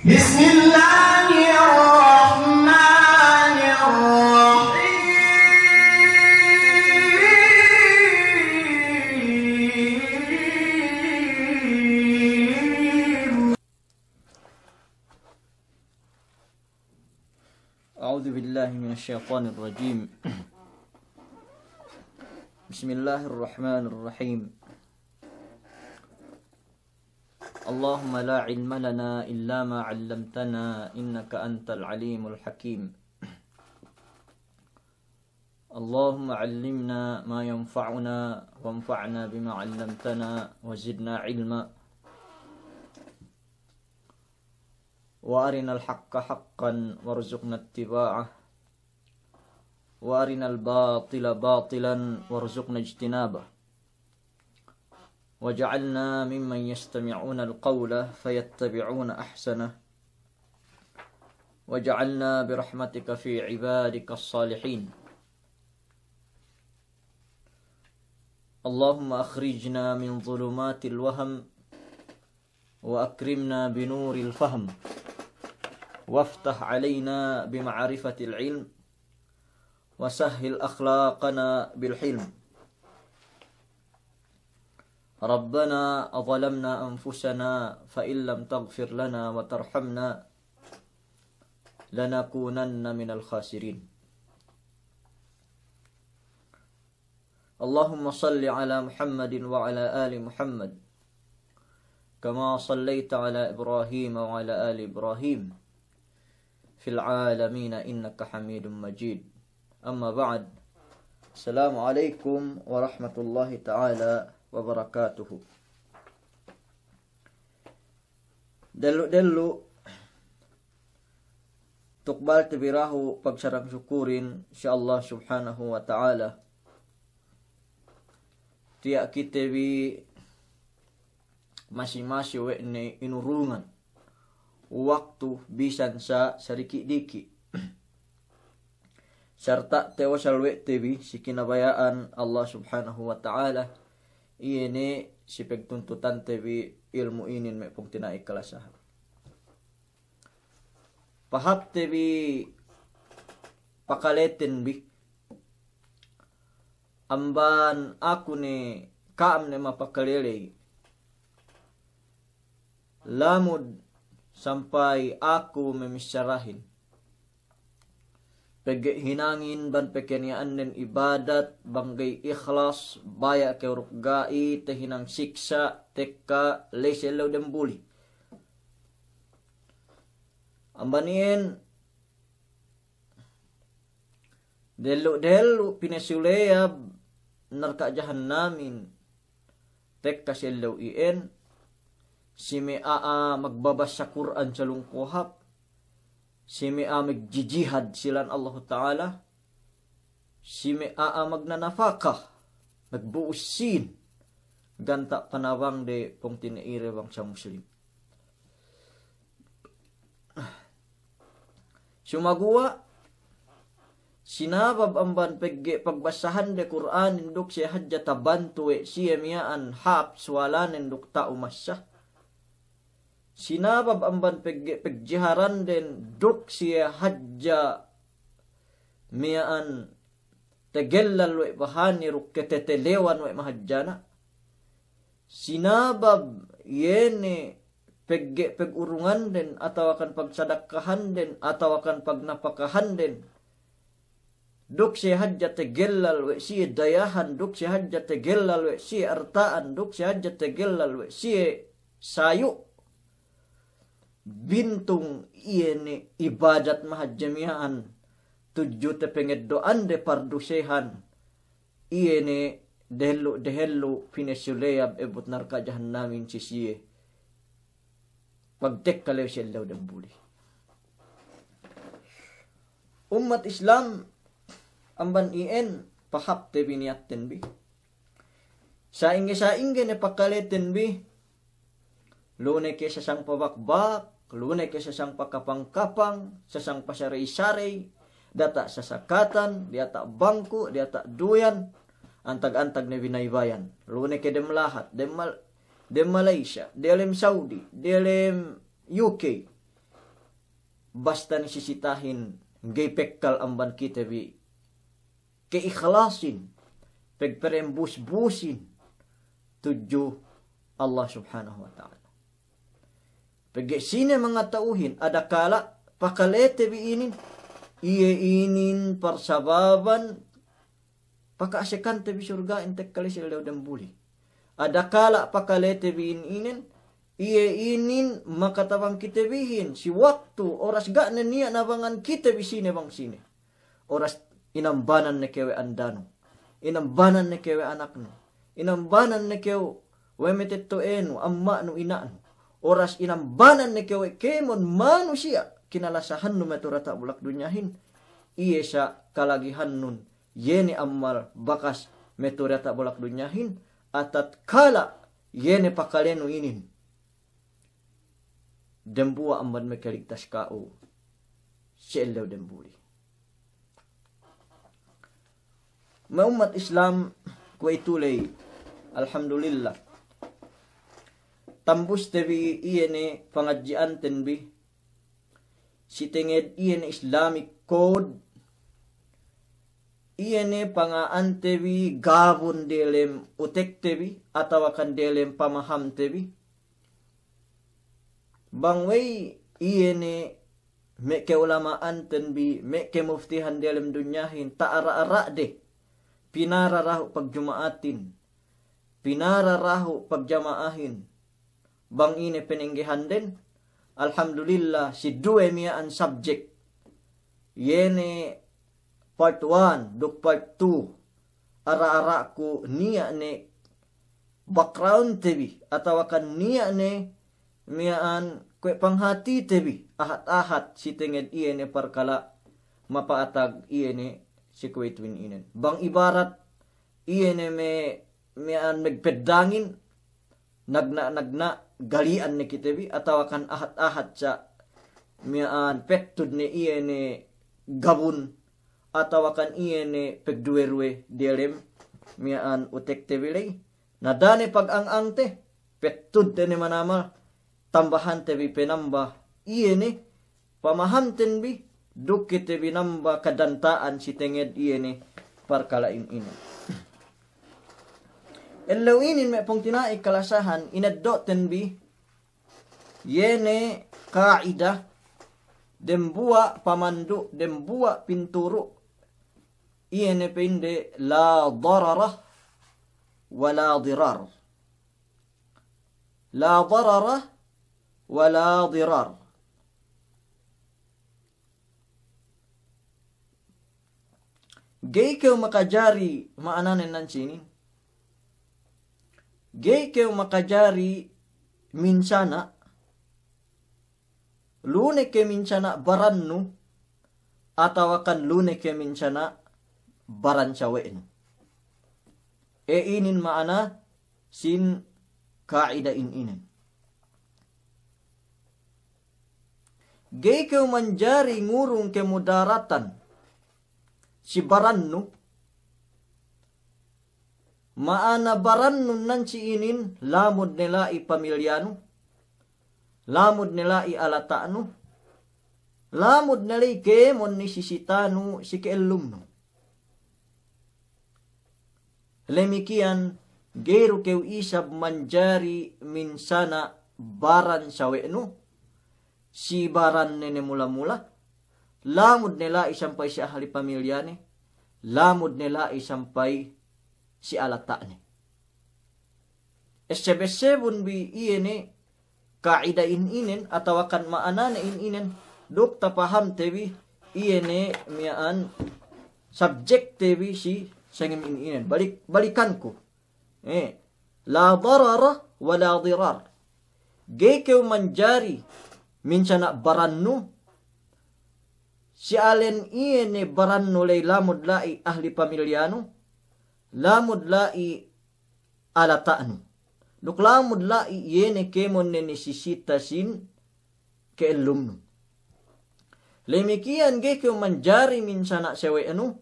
Bismillahirrahmanirrahim. A'udzu billahi minasyaitonir rajim. Bismillahirrahmanirrahim. Allahumma la ilma lana illa ma 'allamtana innaka antal alimul hakim. Allahumma 'allimna ma yanfa'una wanfa'na bima 'allamtana wa zidna 'ilma. Wa arinal haqqa haqqan warzuqna ittiba'ah. Wa arinal batila batilan warzuqna ijtinabah. Waj'alna mimman yastami'una al-qawla fayattabi'una ahsanah. Waj'alna birahmatika fi 'ibadika as-salihin. Allahumma akhrijna min dhulumatil wahm wa akrimna binuril fahm. Waftah 'alaina bima'rifatil 'ilm wa sahhil akhlaqana bil hilm. Rabbana adzalamna anfusana fa illam taghfir lana wa tarhamna lanakunanna minal khasirin. Allahumma salli ala Muhammadin wa ala ali Muhammad kama sallaita ala Ibrahim wa ala ali Ibrahim fil alamin innaka Hamidum Majid. Amma ba'd. Assalamualaikum warahmatullahi taala wabarakatuh. Delu tukbal tibirahu pagsarang syukurin insyaallah subhanahu wa ta'ala. Tiak kita bi masing-masing wekne inurungan waktu bisan sa sariki-diki serta tewasal wek tebi si kinabayaan Allah subhanahu wa ta'ala. Ini si pegtuntutan tebi ilmu inin me pung tina ikhlasah. Pahap tebi pakaleten bi amban aku ne kaam ne mapakalele lamud sampai aku memisyarahin pege hinangin ban pekenian den ibadat banggay ikhlas baya ke rukgai tehinang siksa teka leselo den buli ambanien delu pinesulea narka jahannamin teka selo ien simi magbabasa Quran sa lungkuhap. Simi magjijihad silan Allah Ta'ala. Simi magnanafakah. Magbuusin. Ganta panawang de pong tinaire bang sa muslim. Sumagua. Sinabab amban pagbasahan de Quran induk siya hadja tabantu siya miyaan hap swalan induk ta umasya. Sinabab amban pegjiharan den duk siya hadja miyaan tegellal we bahani ruketetelewan we mahadjana. Sinabab yene pegurungan den atau akan pagsadakahan den atau akan pagnapakahan den. Duk siya hadja tegellal we siya dayahan, duk siya hadja tegellal we siya artaan, duk siya hadja tegellal we siya sayu. Bintung iene ibadat mahajjamian tujuh tepenged doan de pardusehan iene dehelu finesuleyab ebut narka jahannamin sisiye pagtek kalew siya dan buli. Umat Islam amban ien pahap te biniatten bi sainge ne pakaleten bi lune ke sasang pabakbak lune ke sasang pakapang-kapang, sasang pasaray-saray, data sasakatan, diata bangku, diata duyan, antag-antag na binaybayan. Lune ke dem lahat, dem Malaysia, dem Saudi, dem UK, basta nisisitahin gay pekkal amban kita bi keikhlasin pegperembus-busin tuju Allah subhanahu wa ta'ala. Pag sine mga tauhin ada kala pakalete bi inin iye inin parsababan pakaasikan te bi surga intek kali sila daw buli. Ada kala pakalete bi inin iye inin makatabang kita bihin si waktu oras ga na niya nabangan kita bi sine bang sine. Oras inambanan na kewe andano. Inambanan na kewe anak no. Inambanan na kewe wemetet to eno amma no ina no. Oras inambanan na kewe kemon manusia kinalasahan no meturata bulak dunyahin. Iye sa kalagihan nun yene amal bakas meturata bulak dunyahin atat kala yene pakaleno inin. Dembua amban mekaligtas kao sielaw dembuli. Maumat Islam ko itulay alhamdulillah tambus tebi iyene pangadjian tenbi si tenged iyene Islamic code iyene pangaan tebi gabon delem utek tebi atawakan delem pamaham tebi bangway iyene me ke ulamaan tenbi me ke muftihan delem dunyahin taara-ara de pinararaho pagjumaatin, pinararaho pagjamaahin. Bang ine peninggihan din, alhamdulillah, si duwe miya ang subject. Yene part 1, duk part 2, ara-ara ko niya ne background tebi, atawakan niya ne miyaan kwe panghati tebi, ahat-ahat si tinged iyene parkala mapaatag iyene si kuwitwin inen. Bang ibarat iyan may nagpedangin nagna galian ni kitabi atawakan ahat-ahat sa miyan pettud ni iyan gabun atawakan iyan pegduwerwe dilem miyan utek tebilay nadane pag-ang-ang te pettud te ni manamal tambahan tebi penambah iyan pamahamten bi dukit binamba kadantaan si tenged iyene parkalain ini. Elaw inin may pong tinaik kalasahan inaddo tenbi yene kaida dembua pamandu dembua pinturo iyene pinde la darara wala dirar. La darara wala dirar. Gay kayo makajari maananin nan sinin. Gay kayo makajari minsana. Lune ke minsana barannu. Atawakan lune ke minsana baransawain. Inin maana sin kaida inin. Gay kayo manjari ngurung ke mudaratan. Si barannu maana barannu nan si inin lamud nila ipamilyano lamud nila ialataano lamud nila ikemon ni sisitano si keelumno lemikian gero kew isab manjari minsana baran saweno si baran nene mula-mula lamud nila isampay si ahli pamilyane. Lamud nila isampay si alataane. Esebesebun bi iyene kaida inin atawakan maanane inin duk tapaham tebi iyene miyaan subject tebi si sangim inin. Balikan ko. La darara wala dirar. Gay kew manjari minsana barannu si alen iyene baranno lay lamud lai ahli pamilyano lamud lai alataano duk lamud lai iyene kemon ne nisisitasin keelumno lemikian geke manjari minsana sewe anu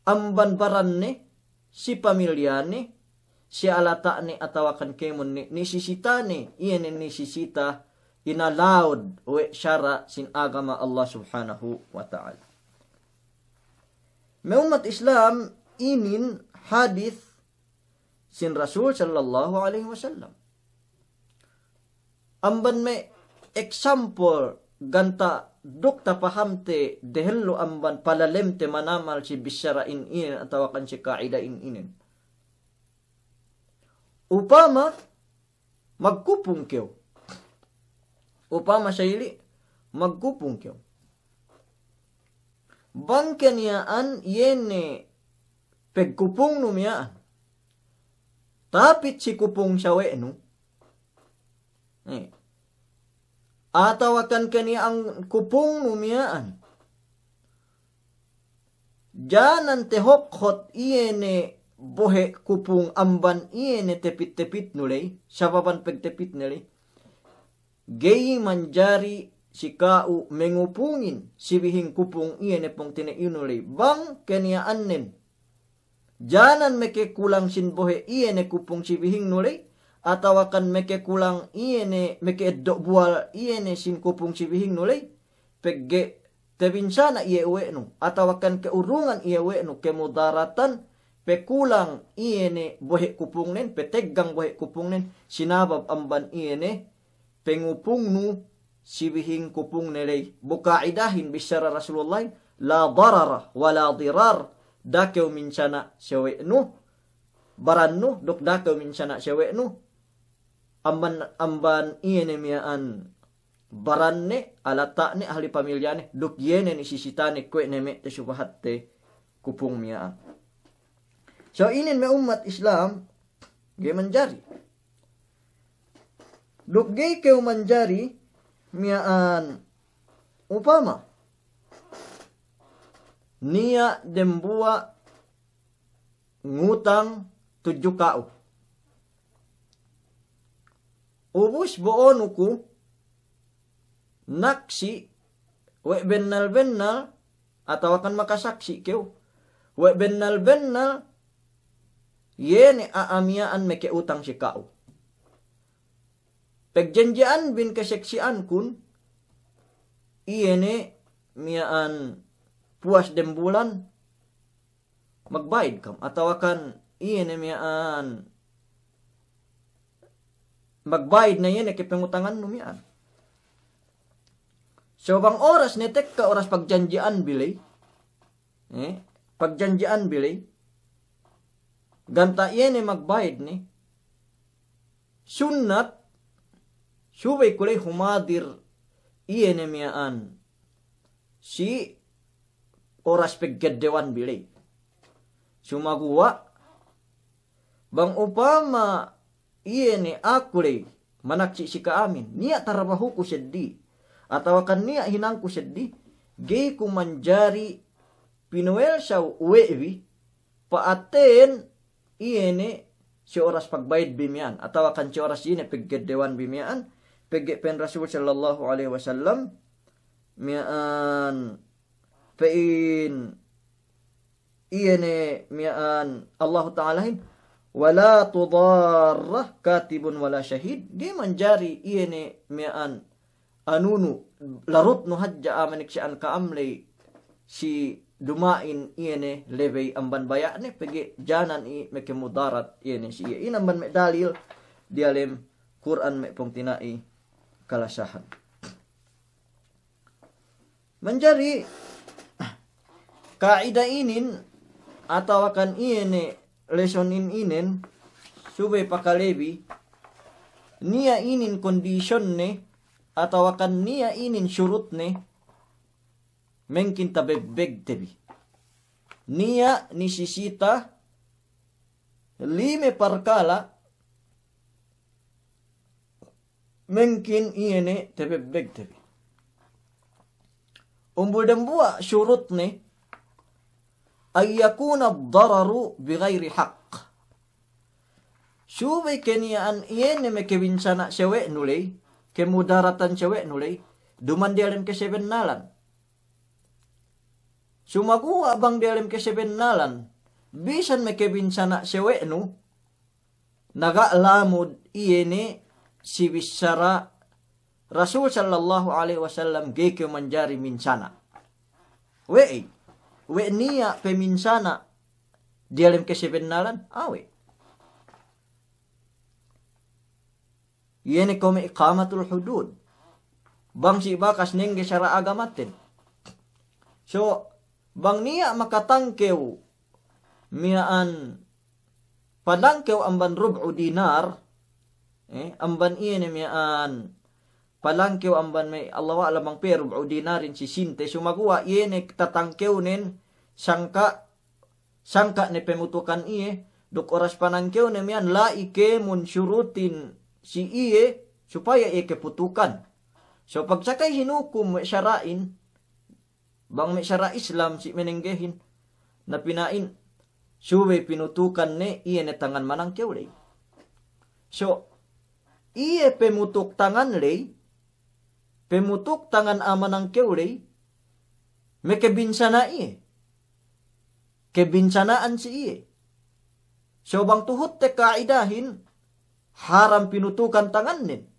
amban baranne si pamilyane si alataane atawakan kemon ne nisisitane iyene nisisita inallowed we syara sin agama Allah subhanahu wa ta'ala. May umat Islam inin hadith sin Rasul sallallahu alaihi wasallam. Amban may example ganta dukta pahamte dehello amban palalemte manamal si bisyara inin atau kan si kaida inin. Upama magkupong kyo. Upama sayili magkupong kyo. Bangken yaan yene pegkupong numiyaan. Tapit si kupong sawe no. Atawakan kaniya ang kupong numiyaan. Janan tehokhot iyene bohe kupung amban iyene tepit-tepit nulay. Sababan pegtepit nulay. Gay manjari si kau mengupungin sibihing kupung iyene pong tinayunulay. Bang kaniya annen. Janan meke kulang sin bohe iyene kupung sibihing nulay. Atawakan meke kulang iyene meke edok bual iyene sin kupung sibihing nulay. Pegge tebinsana iye uwe no. Atawakan keurungan iye uwe no. Kemudaratan pekulang iyene bohe kupung nen. Petegang bohe kupung nen. Sinabab amban iyene. Pengupung nu sibihing kupung nilay. Bukaidahin bisyara Rasulullah. La darara wa la dirar. Dakew minsana sewe nu. Baran nu. Dok dakew minsana sewe nu. Amban iyene miyaan baranne alata ne ahli pamilyane duk yene ni sisitane kwe neme te subahat te kupung miyaan. So inin me umat Islam gay manjari. Duk gay keu manjari miyaan upama niya dembua ngutang 7 kao. Ubus boon uku naksi we bennal atau akan makasaksi keu we bennal yene aamiaan meke utang si kau. Pegjanjian bin keseksian kun iyene miyaan puas dem bulan magbayad kam atau akan iyene miyaan magbayad na yan, pengutangan numian. So, bang oras netek ka oras pagjanjian bilay. Pagjanjian bilay. Ganta yan magbayad ni. Sunnat, subay kulay humadir iyan miyaan. Si oras paggadewan bilay. Sumaguwa. Bang upama iyene akule manaksi si kaamin niya tarabaho ko seddi atawa kan niya hinang ko seddi gay ko manjari pinuel sa uwewi paaten iyene si oras pagbayad bimian atawa kan si oras iyene paggedewan bimian pegge pen Rasul sallallahu alaihi wasallam mian pein iyene mian Allah ta'ala wala tudarrah katibun wala syahid. Di manjari iyene mian anunu larut no hadja amanik si an kaamlay si dumain iyene levey amban baya ne pegi janan i meke mudarat iyene si iya. Inamban me dalil dialem Quran me pong tinai kalasahan. Manjari kaida inin atau akan iyene lesson inen subay pakalebi niya inin kondisyon ne atau akan niya inin syurut ne mengkin tabebeg tebi niya nisisita lime parkala mengkin iyene tabebeg tebi umbudambua syurut ne ay yakuna ad-dararu bighairi haqq. Subay keniyaan iyene me kebinsana sewe nulay, kemudaratan sewe nulay, duman dialem kesebenalan. Sumaguwa bang dialem kesebenalan, bisan me kebinsana sewe nu, nagalamod iyene si bisara Rasul sallallahu alaihi wasallam geke manjari minsana. We niya peminsana dialim kesebenalan awe. Yene kome iqamatul hudud. Bang si bakas nengge syara agamatin. So, bang niya makatangkew miyaan padangkew amban rub'u dinar, amban iyan miyaan palangkew amban may Allah wa alamang pe rub'u dinarin si sinte, sumagawa iyan tatangkew nin sangka ni pemutukan iye, duk oras panangkew ni miyan laike munsyurutin si iye supaya iye keputukan. So pagsakay hinukum syarain, bang may syara Islam si menenggehin na pinain suwe pinutukan ne iye ne tangan manang kewley. So iye pemutuk tangan ley, pemutuk tangan amanang kewley, may kebinsana iye, kebinsanaan si iye. So bang tuhut te kaidahin haram pinutukan tangan nin,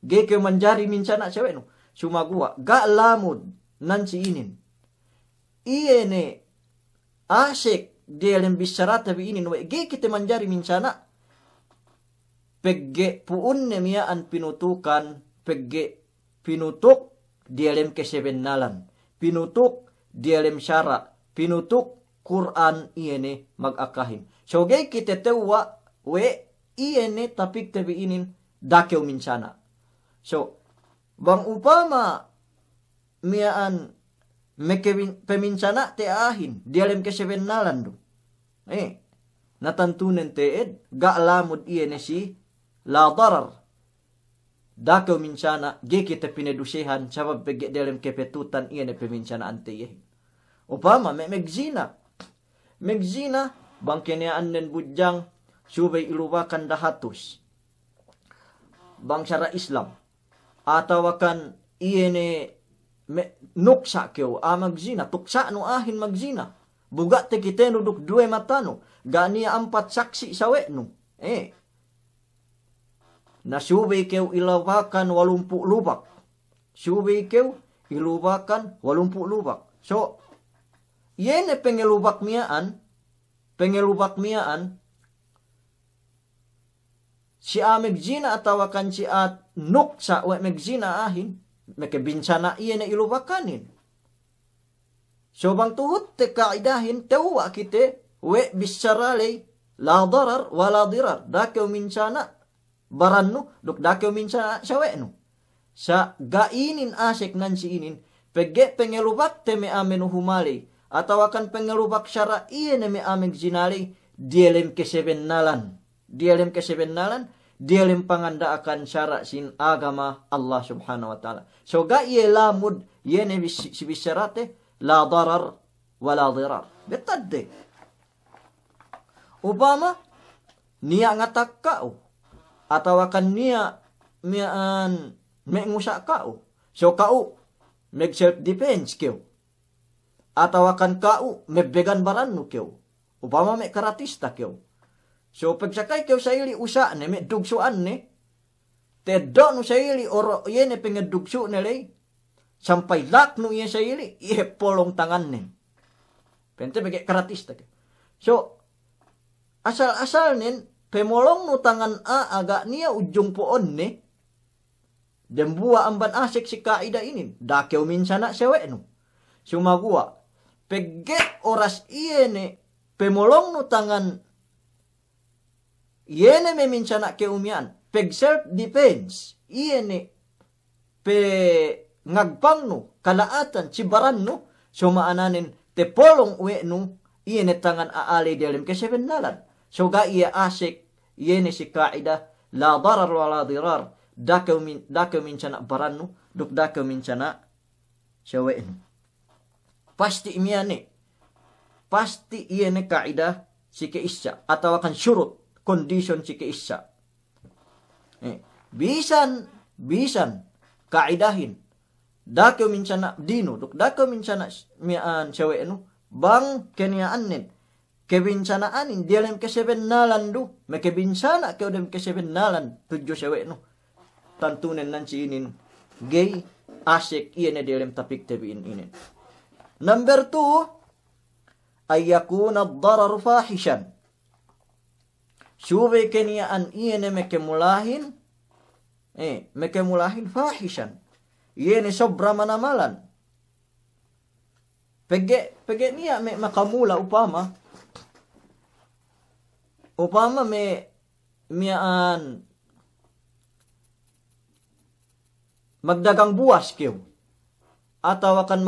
geke manjari minsana sewe no, sumagua ga lamud nan si inin. Iye ne asik dia lembis syarata bi inin we geke te manjari minsana. Pegge puun ne miyaan pinutukan, pegge pinutuk dia lem kesebenalan, pinutuk dia lem syara, pinutuk Quran iye ne magakahin. So geke te tewa we iye ne tapik te bi inin dakew minsana. So, bang upama miyaan peminsana te ahin, dialem kesebenalan do. Natantunen teed, ga lamud iye ne si la darar. Dakaw minsana, geki te pinedusihan, sabab pege dialem kepetutan iye ne peminsana ante iye. Upama, megzina. Megzina, bang keniaan nen bujang, subay iluwakan dahatus. Bang syara Islam. Atawakan iye ne nuksa kew magzina, tuksa no ahin magzina. Buga te kiteno duk due matano, gania 4 saksi sawe no. Nasubay kew ilawakan 80 lubak. Subay kew iluwakan 80 lubak. So, iye ne pengelubak miyaan, si megzina atawakan si nuksa wa megzina ahin, mekebinsana iye na ilubakanin. So bang tuhut te kaidahin, tewa kite, we bisaralay, la darar wala dirar, dakew minsana, baranno, duk dakew minsana sawe no. Sa gainin asik nan si inin, pege pengelubak te me amen humali, atawakan pengelubak syara iye na me amen zinali, dielem kesebenalan, dialim panganda akan syara sin agama Allah subhanahu wa ta'ala. So ga iye lamud, yene si bisyarate, la darar wa la dirar. Betadde. Upama, niya ngatak kao. Atawakan niya miyaan mengusak kao. So kao, meg self-defense keo. Atawakan kao, megbegan baranno keo. Upama me karatista keo. So pagsakay kew sa ili usa ne me dugsuan ne teddo no sa ili oro yene pengedugsu ne lay sampai lak no iye sa ili iye polong tangan ne pente bege karatista ke. So asal nen pemolong no tangan aga niya ujung poon ne dembua amban asik si kaida ini dakew minsana sewe no sumagua pegge oras iye ne pemolong no tangan yene me minsana ke umian, peg self-defense, yene pe ngagpang no, kalaatan, cibaran no, so maananin, te polong uwe no, yene tangan aali dialim kesebenalan. So ga iya asik, yene si kaida, la darar wa la dirar, dakaw minsana baran no, duk dakaw minsana sawe no. Pasti imiyane, pasti yene kaida si keisya, atawakan syurut, condition si keisya. Bisan kaidahin dakaw minsana dino duk dakaw minsana mian sawe no bang keniaanin kebinsanaanin dialem kesebenalan do me kebinsana kew dem kesebenalan tudyo sawe no tantunen nan si inin gay asik iyan dalam tapik tabiin ini. Number 2 ay yakuna ad-darar fahishan. Syube keniyaan iyan mekemulahin fahishan. Iyan sobra manamalan. Pege niya makamula upama miyaan magdagang buwas kiyo ataw akan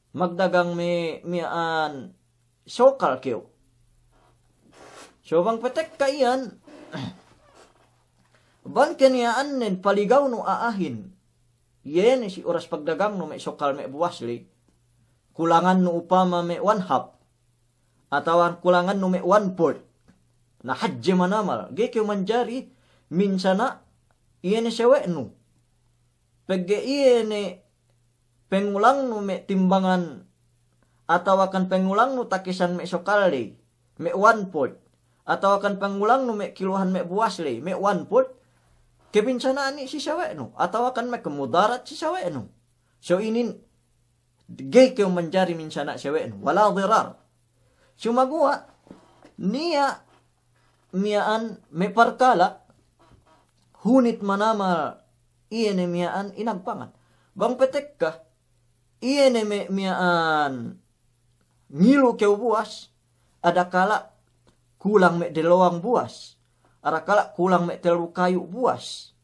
magdagang miyaan sokal kiyo. So bang petek kaiyan ban kaniyaan nen paligaw no aahin yen si oras pagdagang no may sokal may buwas li kulangan no upama may 1/2 atawan kulangan no may 1/4 na hadje manamal gay kayo manjari minsana iyan sewe no pagge iyan pengulang no may timbangan atawakan pengulang no takisan may sokal li may 1/4 atawakan pengulang no may kiluhan may buwas li may 1/4 kebinsana ani si sewe no atawakan may kemudarat si sewe no. So inin gay kayo manjari minsana sewe no wala dirar. Sumagawa niya miyaan may parkala hunit manama iyan miyaan inagpangan. Bang petek ka iyan miyaan ngilu kayo buwas adakala kulang may 2 buwas. Arakala kulang may 3 kayu buwas.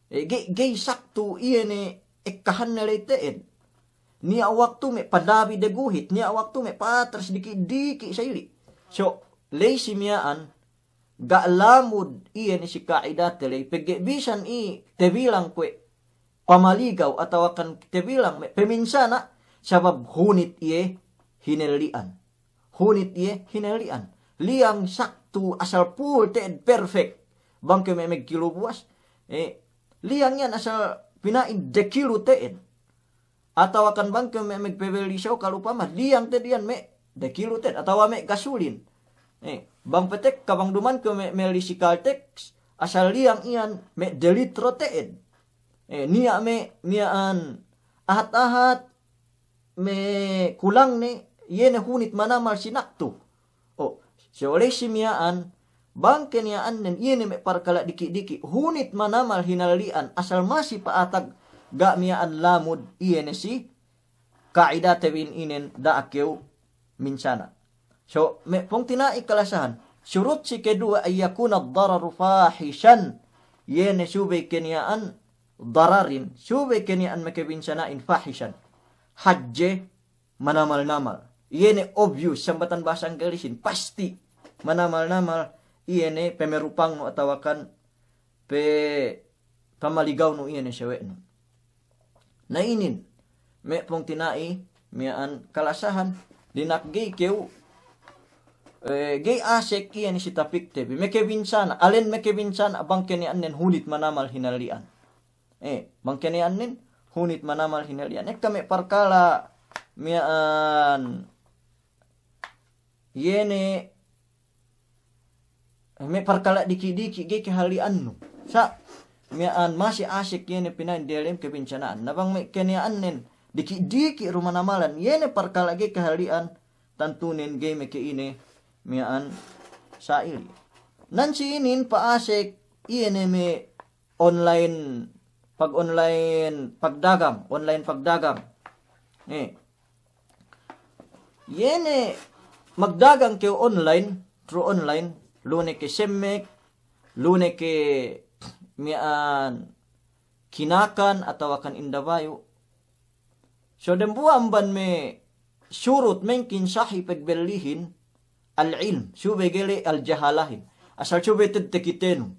Gay sakto iyan ekahan na leteen. Niya waktu may padabi deguhit. Niya waktu may patras diki sayli. So, lazy miyaan, gaalamod iyan si kaidatele. Pagbisan tebilang kwe pamaligaw ataw akan tebilang peminsana sabab hunit iye hinelian. Hunit iye hinelian. Liang sakto asal full teen perfect. Bangke may kilo buwas. Liang yan asal pinain dekilo teen. Ataw akan bangke may magpebeli siya kalau pama liang tedian may dekilo teen. Ataw may gasolin. Bang petek kabang duman ke may lisikal tex asal liang iyan may delitro teen. Niya may miyaan ahat-ahat may kulang ni yene hunit manamal sinakto. So oleh si miyaan bang keniyaan nen iyan may parkala diki-diki hunit manamal hinalian asal masih paatag ga miyaan lamod iyan si kaida tewin inen da akyo minsana. So may pong tinai kalasahan surut si kedua ay yakuna ad-dararu fahishan yene subay keniyaan dararin subay keniyaan makebinsanain fahishan hadje manamal-namal. Iene obvious sambatan bahasa Inggrisin pasti manamal-namal iene pemerupang no atawakan pamaligaw no iene sewe no. Na inin me pong tinai miyaan kalasahan dinak gay kew gay asek iene si tapik tebi mekebinsana alen mekebinsana abang kenian nen hunit manamal hinalian. Bang kenian nen hunit manamal hinalian. Kami parkala miyaan yene may parkala diki-diki gay kahalian no. Sa miyaan masih asik yene pinain dalam kebincanaan. Nabang may kaniaan nen diki-diki rumanamalan yene parkala gay kahalian tantunin gay may kiine miyaan saili. Nansi inin paasik yene may online pagdagang. Yene magdagang kayo online, through online, lune ke semek, lune ke miyaan kinakan atau akan indabayo. So dembuan ban me surut mengkin sahi pagbelihin al-ilm, sube gele al-jahalahin. Asal sube tetekitenu.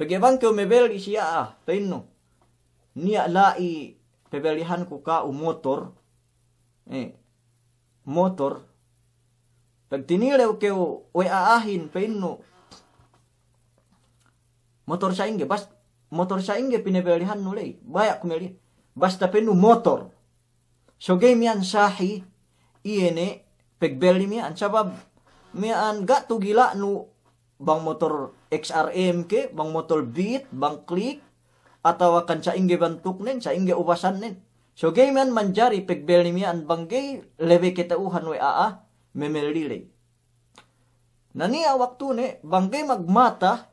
Pagibang kayo mebeli siya paino. Niya lai pebelihan ko ka motor. Motor pag tinilew kayo o aahin paino motor sa inge pinebelihan nulay bayak kumeli basta paino motor so game yan sahi iene pagbeli miyan sabab miyan gato gila no bang motor XRM ke bang motor Beat bang Click atawa kan sa inge bantuk nen, sa inge ubasan nen. So gay man manjari pegbel ni mian banggay lebe kitauhan we memelile. Nania waktu ne banggay magmata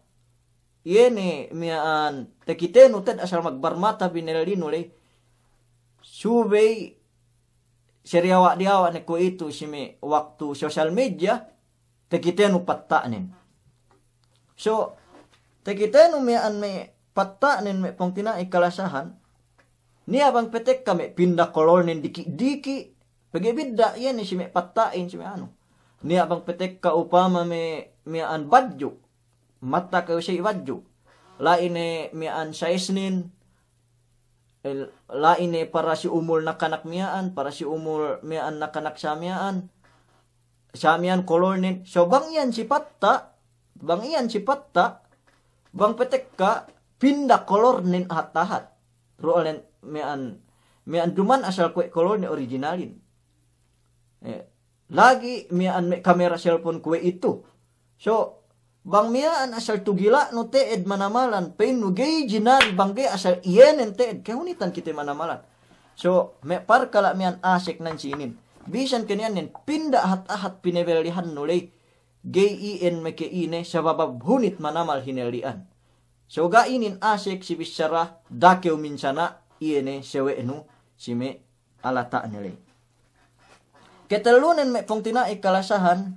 yene mian tekiteno ted asal magbarmata binelino le subay seriawa diawa ne ko itu sime waktu social media tekiteno pattanen. So tekiteno mian me pattanen me pongtina ikalasahan niya bang petek kami pindah kolor nen diki-diki pagibidda yan si me pattain si me ano niya bang petek ka upama me mian badyo mata kayo siya badyo lain mian size nin lain para si umul na kanak miyaan para si umul miyaan na kanak samyaan kolor nin so bang iyan si patta bang petek ka pindah kolor nin ahat-ahat rolen mian duman asal kue kolor ni originalin lagi mian me kamera cellphone kue itu so bang mian asal tugila no teed manamalan pain no gay jinari bangge asal ienen teed kahunitan kita manamalan so me par kala mian asik nan sinin bisan kanian nen pinda ahat-ahat pinebelihan nulay gay ien me ke ine sa babab hunit manamal hinelian so gainin asik si bisyara dakeu minsana iene sewe enu sime alata nilay. Ketelunen me pongtina ikalasahan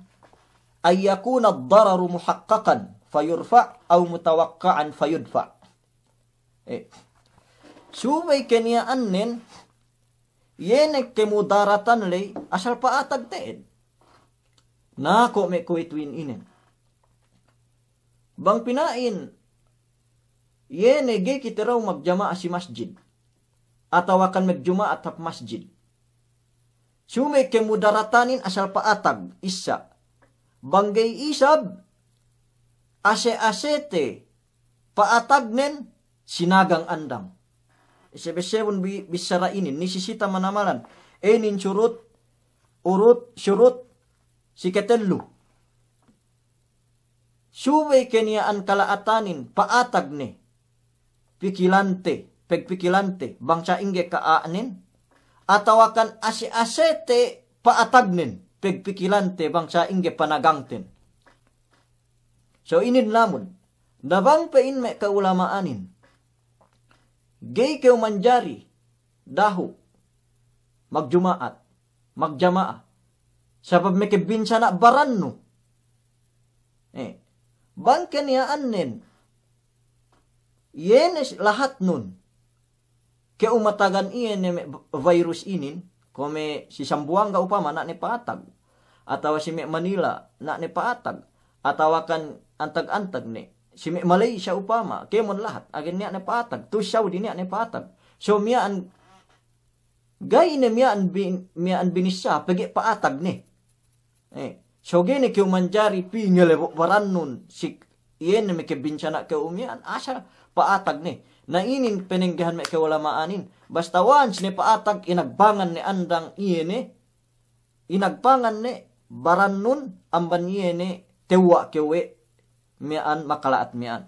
ay yakuna ad-dararu muhaqqaqan fayurfa aw mutawaqqa'an fayudfa. Subay kaniaan nen yene kemudaratan lay asal paatag teen. Nako me kuitwin inen. Bang pinain yene gay kitiraw magjama si masjid. Atau akan magjumaat at masjid. Sumay kemudaratanin asal paatag isa. Banggay isab ase-asete paatag nen sinagang andang. Isebesewon bisara inin nisisita manamalan. Enin surut siketelu. Sumay keniaan kalaatanin paatag ne pikilante pegpikilante bangsa ingge kaanin atau akan ase-asete paatagnin pegpikilante bangsa ingge panagangten. So inin lamun nabang pain me kaulamaanin gay keu manjari dahu magjumaat magjamaa sabab me kebinsana baranno bang kaniaan nen yenes lahat nun ke umatagan iyan virus inin kome si Sambuanga upama na ni paatag atawa si Manila na ni paatag atawa kan antag-antag ni si Malaysia upama kemon lahat agin niya ni paatag tu Saudi niya ni paatag so miyaan gay ni miyaan binisa pagi paatag ni so gini keu manjari pingele waran nun si iyan ni kebinsana ke umiyaan asal paatag ni na inin peninggahan me kewalamaanin basta once ni paatag inagbangan ni andang iyene inagbangan ni baran nun amban iyene tewa kewe mian makalaat mian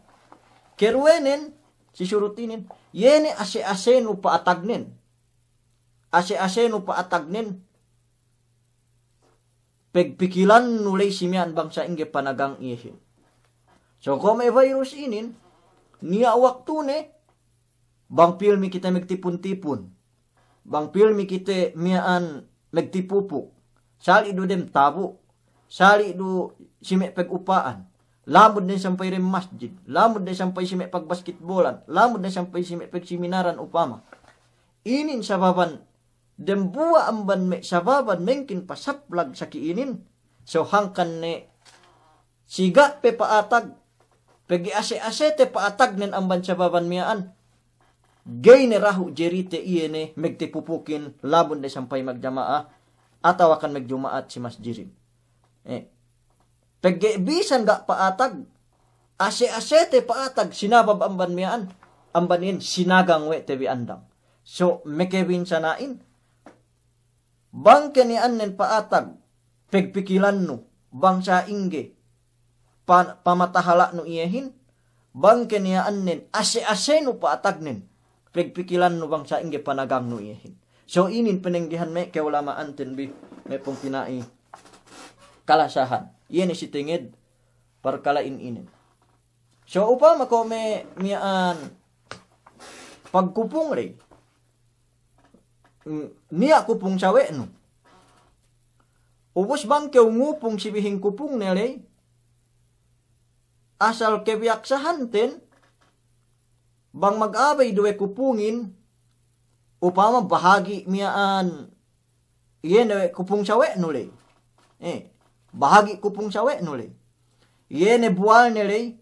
kerwenen sisurutinin yene ase-asenu paatagnen pegpikilan nulay simian bangsa ingge panagang ihin so kome virus inin niya waktu ne bang pilmi kita magtipon-tipon. Bang pilmi kita miyaan magtipupuk. Sali do dem tabo. Sali do sime pag-upaan. Lamod din sampay rin masjid. Lamod din sampay sime pag-basketbolan. Lamod din sampay sime pag-seminaran upama. Inin sababan dem buwa amban me sababan mengkin pasaplag sa kiinin. So hangkan ne siga pe paatag. Pagi ase-asete paatag nen amban sababan miyaan. Gay ni rahu jerite iyene megtipupukin labon de sampay magjamaa ataw akan magjumaat si masjirin. Pagbisan ga paatag ase-asete paatag sinabab amban miyaan ambanin sinagang we tebi andang. So mekewin sanain bang kanian nen paatag pegpikilan no bangsa ingge pamatahala no iyehin bang keniyaan nin, ase-ase no paatag nin, pagpikilan no bang sa inge panagang no ihin. So inin penenggihan me keulamaan ten bi, me pong pinai kalasahan. Iyan si tingid, parkalain inin. So upama ko me miyaan pagkupong rin, niya kupong sawe no. Ubos bang ngupong sibihing kupong nilay, asal kebiyaksahan ten, bang mag-abay duwe kupungin, upama bahagi miyaan, iyan duwe kupong sawe nulay. Bahagi kupong sawe nulay. Iyan buwal nilay,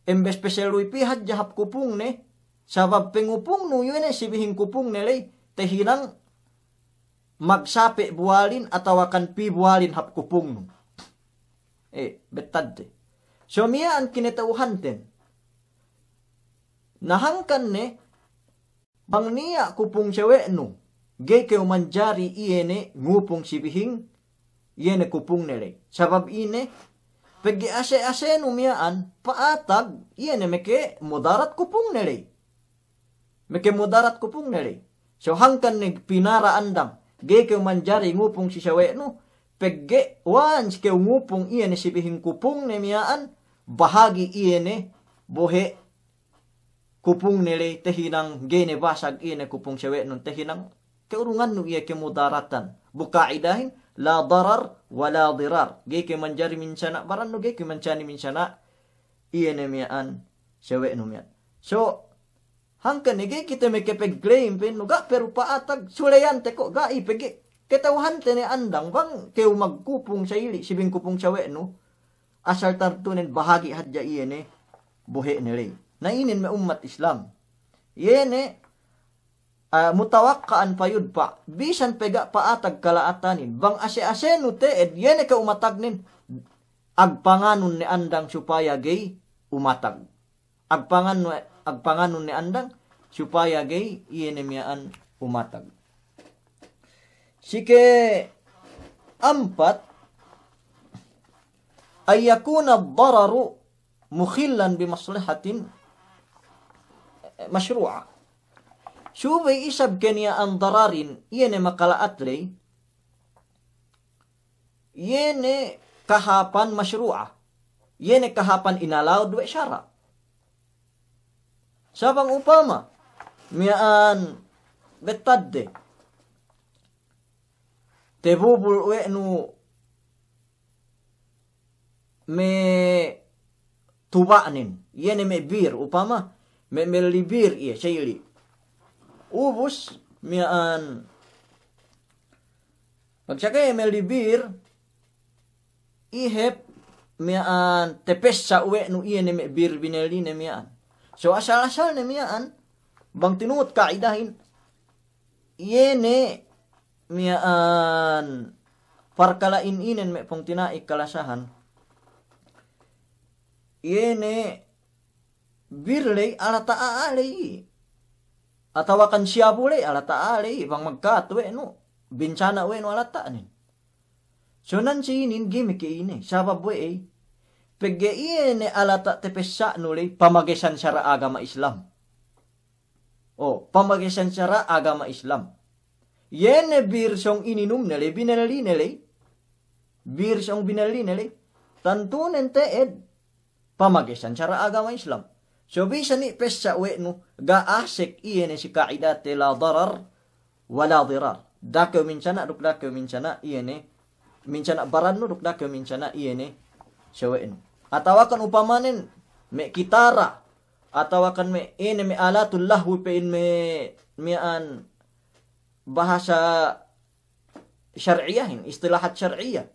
embes peseluy pihad jahap kupong ne, sabab pengupong no yun sibihing kupong nilay, tehinang magsapi buwalin atau akan pi buwalin hap kupong no. Betad te. So miyaan kinitauhan ten. Nahangkan ne, bang niya kupong sewe no, gay kayo manjari iyene ngupong sibihing, iyene kupong nilay. Sabab ine, pagi ase-ase no miyaan, paatag, iyene meke mudarat kupong nilay. Meke mudarat kupong nilay. So hangkan ne pinara andang, gay kayo manjari ngupong si sewe no, pagge once kayo ngupong iyene sibihing kupong ne miyaan, bahagi iyene bohe kupong nilay tehinang gene basag iyene kupong sewe nun tehinang keurungan no iya kemudaratan. Bukaidahin la darar wala dirar. Gay kayo manjari minsana baran no gay kayo manjani minsana iyene miyaan sewe no miyaan. So hangkan nige kita mekepeg-claim pin nuga pero paatag sulayante ko ga ipegi ketawhan tene andang bang keu magkupong sa ili sibing kupong sawe no asal tartunen bahagi hadja iyene buhe nilay na inin me umat Islam yene mutawakkaan payud pa bisan pega paatag kalaatanin bang ase-ase no te ed yene ka umatagnin agpanganon ni andang supaya gay umatag agpanganon ni andang supaya gay iyene miyaan umatag. Sike ampat ay yakuna ad-dararu mukhillan bimaslahatin masyru'a. Subay isab kaniya ang dararin iyene makalaatlay iyene kahapan masyru'a. Iyene kahapan inallowed wa syara. Sabang upama, miyaan betadde. Tebubul we no me tubanin. Yene me bir upama, me melibir iya sayli. Ubus miyaan pagsakay melibir ihep miyaan tepes sa uwe no iyene me bir bineline miyaan. So asal-asal na miyaan, bang tinungot kaidahin, iyene miyaan parkalain inen may pong tinaik kalasahan, iyene birlay alata aalay, atawakan siya bulay alata aalay, bang magkatwe no, binsana we no alata anin. So nansi inin gimik ine, sabab we pagge iyene alata tepesa nulay pamagesan syara agama Islam. Pamagesan syara agama Islam. Yene bir siyong ininum nilay, binali nilay. Bir siyong binali nilay. Tantunen teed, pamagesan syara agama Islam. So bisa ni pesa we no, gaasik iyene si kaidate la darar wala dirar. Dakaw minsana, duk dakaw minsana, iyene. Minsana baran no, duk dakaw minsana, iyene. Siya we no. Atawakan upamanin me kitara atawakan me ine me alatul lahwi pe in me mian bahasa syar'iyahin istilahat syar'iyah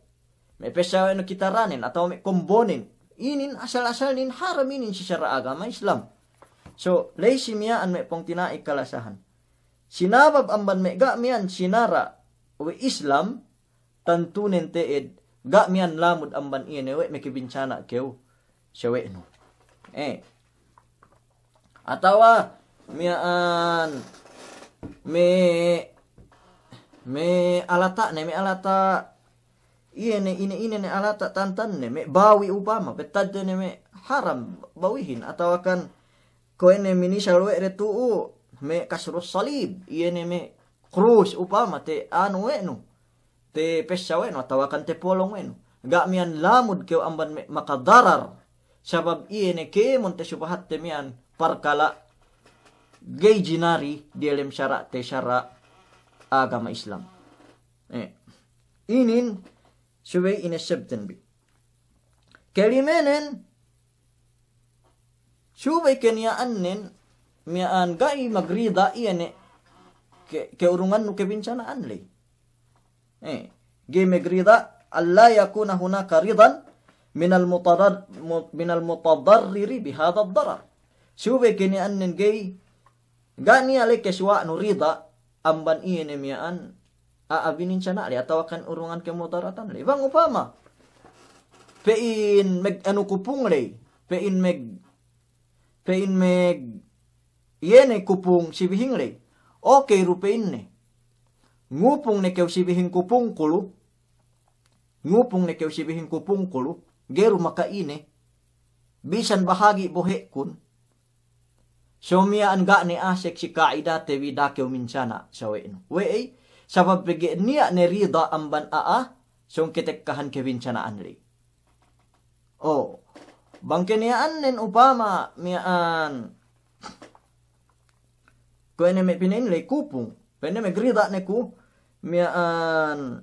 me pesa no kitaranin atau me kombonin inin asal-asal nin haram inin si syara agama Islam. So laysi mian me pong tinaik kalasahan sinabab amban me ga mian sinara we Islam tantunen teed ga mian lamud amban ine we mekibinsana kew sewe no. Atawa mian me alata ne me alata Ine alata tantan ne me bawi upama betad ne me haram bawihin atau akan ko ene minisal we retu me kasrus salib ine me krus upama te anu eno te pesa weno atau akan te polong weno ga mian lamud ke amban me makadarar sabab ine ke monte subahat te mian parkala gay jinari dielem syara te syara agama Islam inin subay inesabtan bi kalimenen subay keniaanen mian gai magrida iyane ke urungan no kebincanaan le gai magrida alla yakuna hunaka ridan minal mutadarriri bihadha ad-darar subay keniaanen gai gani ale keswa no rida amban iyane mian aabinin siya na ali atawakan urungan ke mudaratan le bang upama pein meg anu kupung le pein meg yene kupung sibihing le okay rupein ne ngupung ne kew sibihing kupung kulu geru makaine bisan bahagi bohe kun somia an ga ne asek si kaida te vida kew minsana sawen we sabab bagi niya ne rida amban song kitekkahan kebincanaan li. Bangke niyaan nen upama miyaan ko ene me pinin le kupung pene me rida ne ku miyaan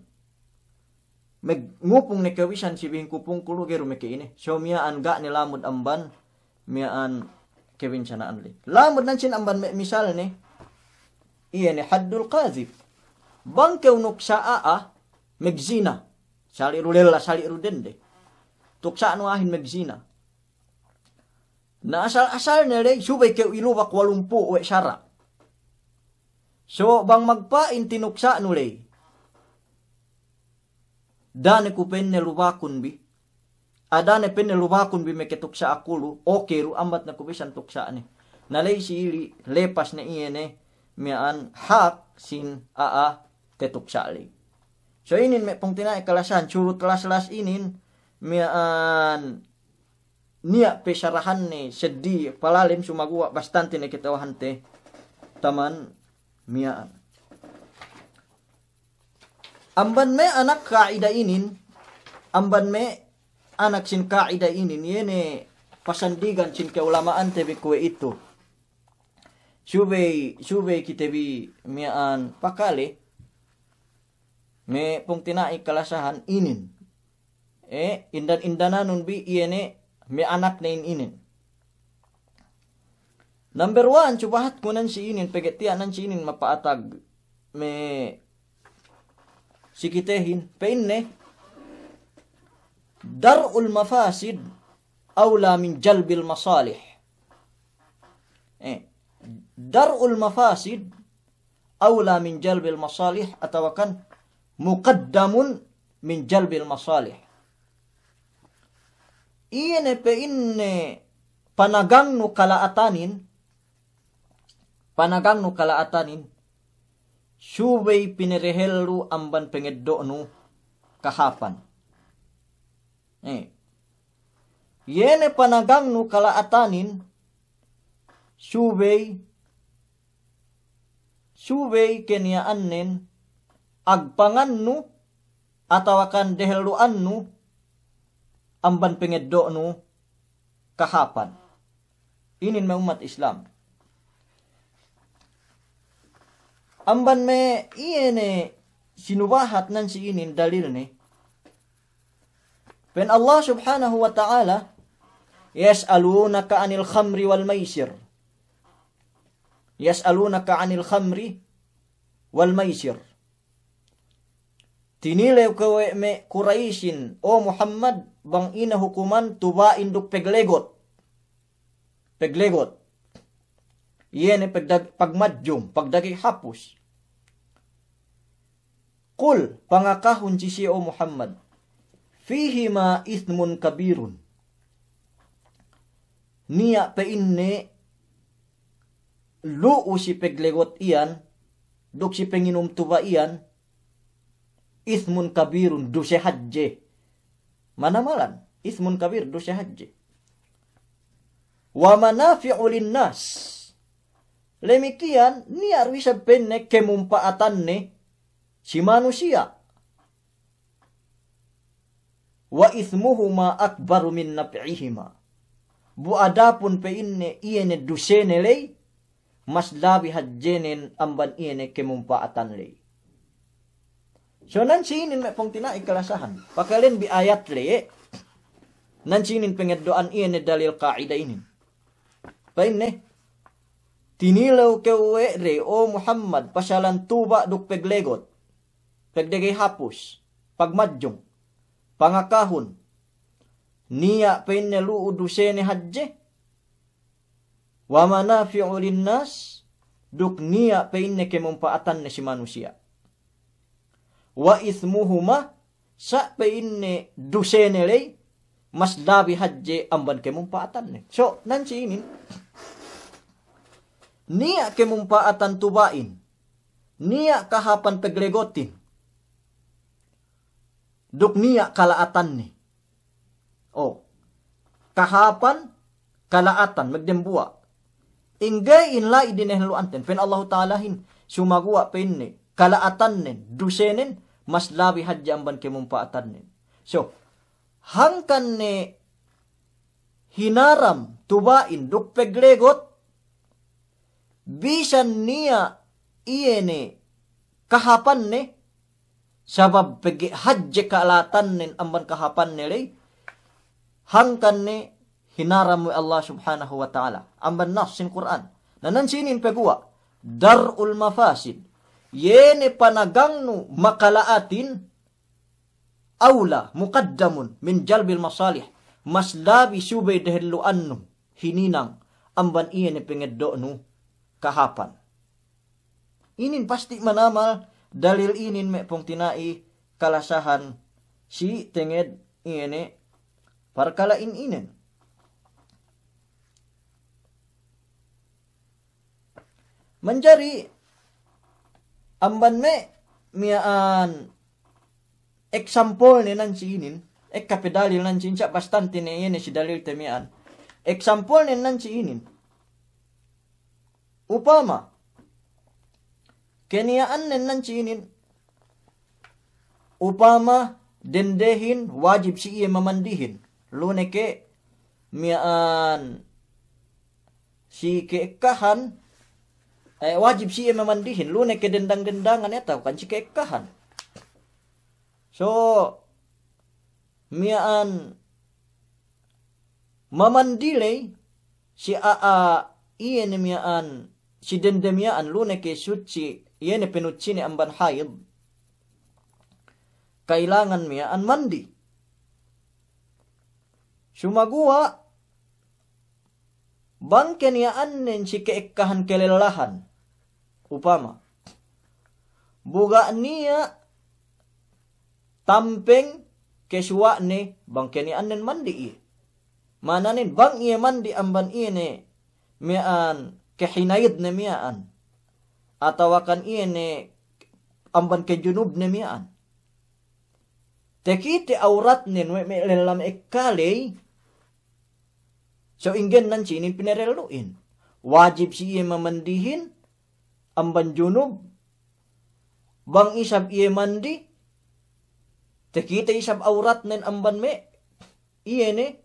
ngupung ne kawisan sibing kupung kulo geru me keine so miyaan ga ne lamud amban miyaan kebincanaan li. Lamud nan sin amban me misal ne iya ne haddul qazif bangke unuk saa megzina sali rudende tuksa anu ahin megzina na asal nere subay ke ilubak walumpu we syara so bang magpain tinuksa nule dane ku penne lubakun bi adane penne lubakun bi meketuksa akulu okay ru ambat na kubisan tuksa ni nalay si lepas na iyene mian hak sin tetuksa li. So inin me pong tinay kalasan curut las inin mian niya pesarahan ni seddi palalim sumagua bastante ne kitawahan te taman mian. Amban me anak kaida inin amban me anak sin kaida inin yene pasandigan sin keulamaan te bikwe itu. Subay kitebi mian pakale me pong tinai kalasahan inin indan-indanan bi iyene me anak na inin number 1 subahat kunan si inin pegetianan si inin mapaatag me sikitehin peinne dar'ul mafasid awla min jalbil masalih dar'ul mafasid awla min jalbil masalih atawakan muqaddamun min jalbil masalih. Iyene pe inne panagang no kalaatanin subay pinerehelu amban pengeddo no kahapan. Yene panagang no kalaatanin subay keniaanen agpangan no atawakan deheluan no amban pengeddo no kahapan. Inin may umat Islam. Amban me iyene sinubahat nan si inin dalil ne. Pen Allah subhanahu wa ta'ala yas'alunaka 'anil khamri wal maisir. Yas'alunaka 'anil khamri wal maisir. Tinilew kawe me Quraishin o Muhammad bang ina hukuman tuba induk peglegot. Yene pagmadjum, pagdagi hapus. Kul pangakahun si o Muhammad. Fihi ma ithmun kabirun. Niya pe inne luu si peglegot iyan, duk si penginum tuba iyan, ismun kabirun dose hajje. Mana malan? Ismun kabir dose hajje. Wa manafi'u linnas. Lemikian ni arwi sabenne kemumpaatanne si manusia. Wa ithmuhuma akbaru min naf'ihima. Bu adapun pe inne iene dusene lei mas labi hajjenen amban iene kemumpaatan lei. So nan sinin me pong tina ikalasahan. Pakalen bi ayat le nan sinin pengeddoan iene dalil kaidah ini. Painne tinilaw kewe re o Muhammad pasalan tuba duk peglegot. Pegdegay hapus. Pagmadjong. Pangakahon. Niya painne luudusene hajje. Wa manafi'u linnas. Duk niya painne kemumpaatan na si manusia. Wa ithmuhuma sa painne dusene lay mas labi hajje amban kemumpaatan ne. So, nansi ini niya kemumpaatan tubain. Niya kahapan peglegotin. Duk niya kalaatan ni. Oh. Kahapan kalaatan magdembua. Ingay inla idinehluanten. Pen Allah Ta'ala hin sumagua pinni. Kalaatan nin. Dusenen. Mas labi hadya amban kemumpaatan nin. So. Hangkan ni hinaram tubain. Duk peglegot. Bisan niya iene kahapan ni. Sabab pegi hadje kaalatan nin amban kahapan nilay. Hangkan ni hinaram mo Allah subhanahu wa ta'ala. Amban nas sin Quran. Nanansinin pegua. Dar'ul mafasid. Yene panagangnu makalaatin. Awla mukaddamun min jalbil masalih. Mas labi subay dahilluan no. Hininang amban iene pengeddo kahapan. Inin pasti manamal. Dalil inin me pong tinai kalasahan si tenged ini parkalain inin. Menjari amban me miaan example ni nan si inin kapedalil nan si inca bastante ni ini si dalil temian. Example ni nan si inin. Upama Keniyaan nan sinin. Upama dendehin wajib si iya mamandihin. Lune ke miaan si keekahan wajib si iya mamandihin. Lune ke dendang-dendangan etaw kan si keekahan. So miaan mamandilay si iya ni miaan si dendemiaan lune ke suci Iyan penutsini amban haid. Kailangan miyaan mandi. Sumagua. Bangken yaan nin si keekahan kelelahan. Upama. Buga niya. Tampeng keswa ni. Bangken yaan nin mandi iya. Mananin bang iya mandi amban iya ni. Miyaan kehinayid na miyaan. Atawakan ini amban ke junub nemian. Tekiti aurat nin me lelam ekkalay. So ingen nan sinin pinereluin. Wajib siya mamandihin amban junub. Bang isab iya mandi. Tekiti isab aurat nin amban me. Iya ni.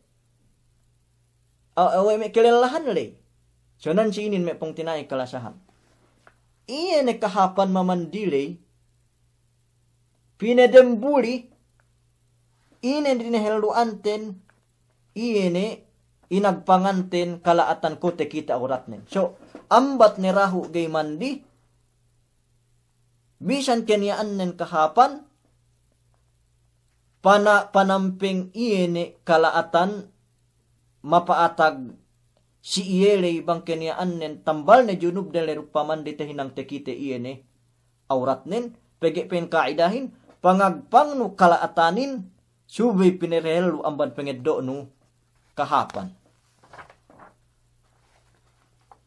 Away me kelelahan lay. So nan sinin me pong tinay kalasahan. Iya ne kahapan mamandilay, pinedembuli, ine dinaheluanten, iya ne inagpanganten kalaatan ko te kita uratnen. So, ambat ni rahu gay mandi, bisan keniyaan nen kahapan, panamping iya ne kalaatan, mapaatag, si iyelay bang keniyaan nen tambal na junub na lerupaman dito hinang tekite iye ne. Aurat nen, pegi pen kaidahin, pangagpang no kalaatanin, subay pinerelo amban pengeddo no kahapan.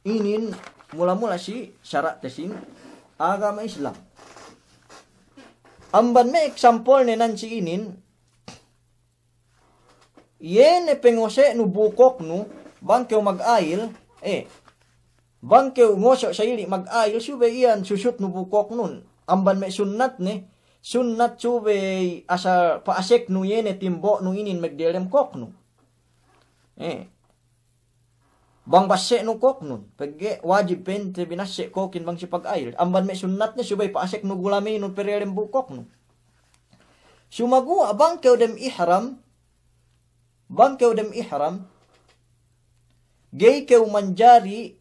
Inin mula-mula si syarat tesin agama Islam. Amban me example ni nansi inin, yene pengose nu bukok nu, bangkew mag-ail, bangkew ngoso sa ili mag-ail, sube iyan susut nu bukok nun. Amban me sunnat ni, sunnat sube asa paasek nu yene timbo nu inin magdelem kok nu. Bang basse nu kok nun, pagge wajib pente binase kokin bang si pag-ail. Amban me sunnat ni subay paasek nu gulami nu perelem bukok nu. Sumagua bangkew dem ihram, gay kew manjari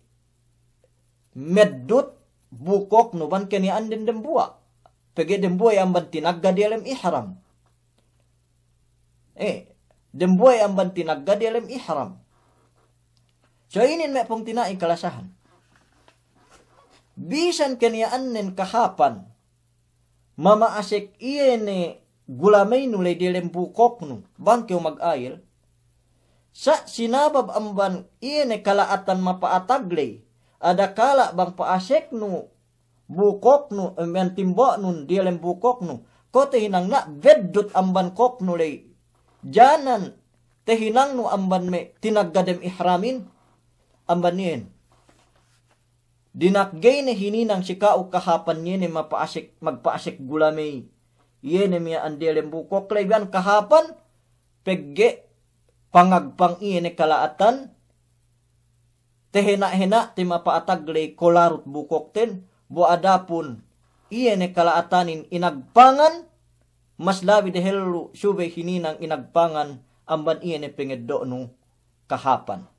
meddut bukok nu ban kani anden dem buwa. Pagge dem buwa amban tinagga dilem ihram. Dem buwa amban tinagga dilem ihram. So inin me pong tinai kalasahan. Bisan kaniyaan nen kahapan, mamaasik iene gulamay nulay dilem bukok nu, bangkew mag-ail, sa sinabab amban iene kalaatan mapaataglay, ada kala bang paasik nu, bukok nu, timbo nun dilem bukok nu, ko tehinang na veddut amban kok nulay, janan tehinang nu amban me tinaggadem ihramin, amban niyen. Dinakgay na hininang sikao kahapan niyen magpaasik gulamay. Yene miya andelem bukok layban kahapan pegge pangagpang iene kalaatan tehena-hena ti mapaataglay kolarut bukok ten bu adapun iene kalaatanin inagpangan mas labi dehelu sube hininang inagpangan amban iene pengeddo nu kahapan.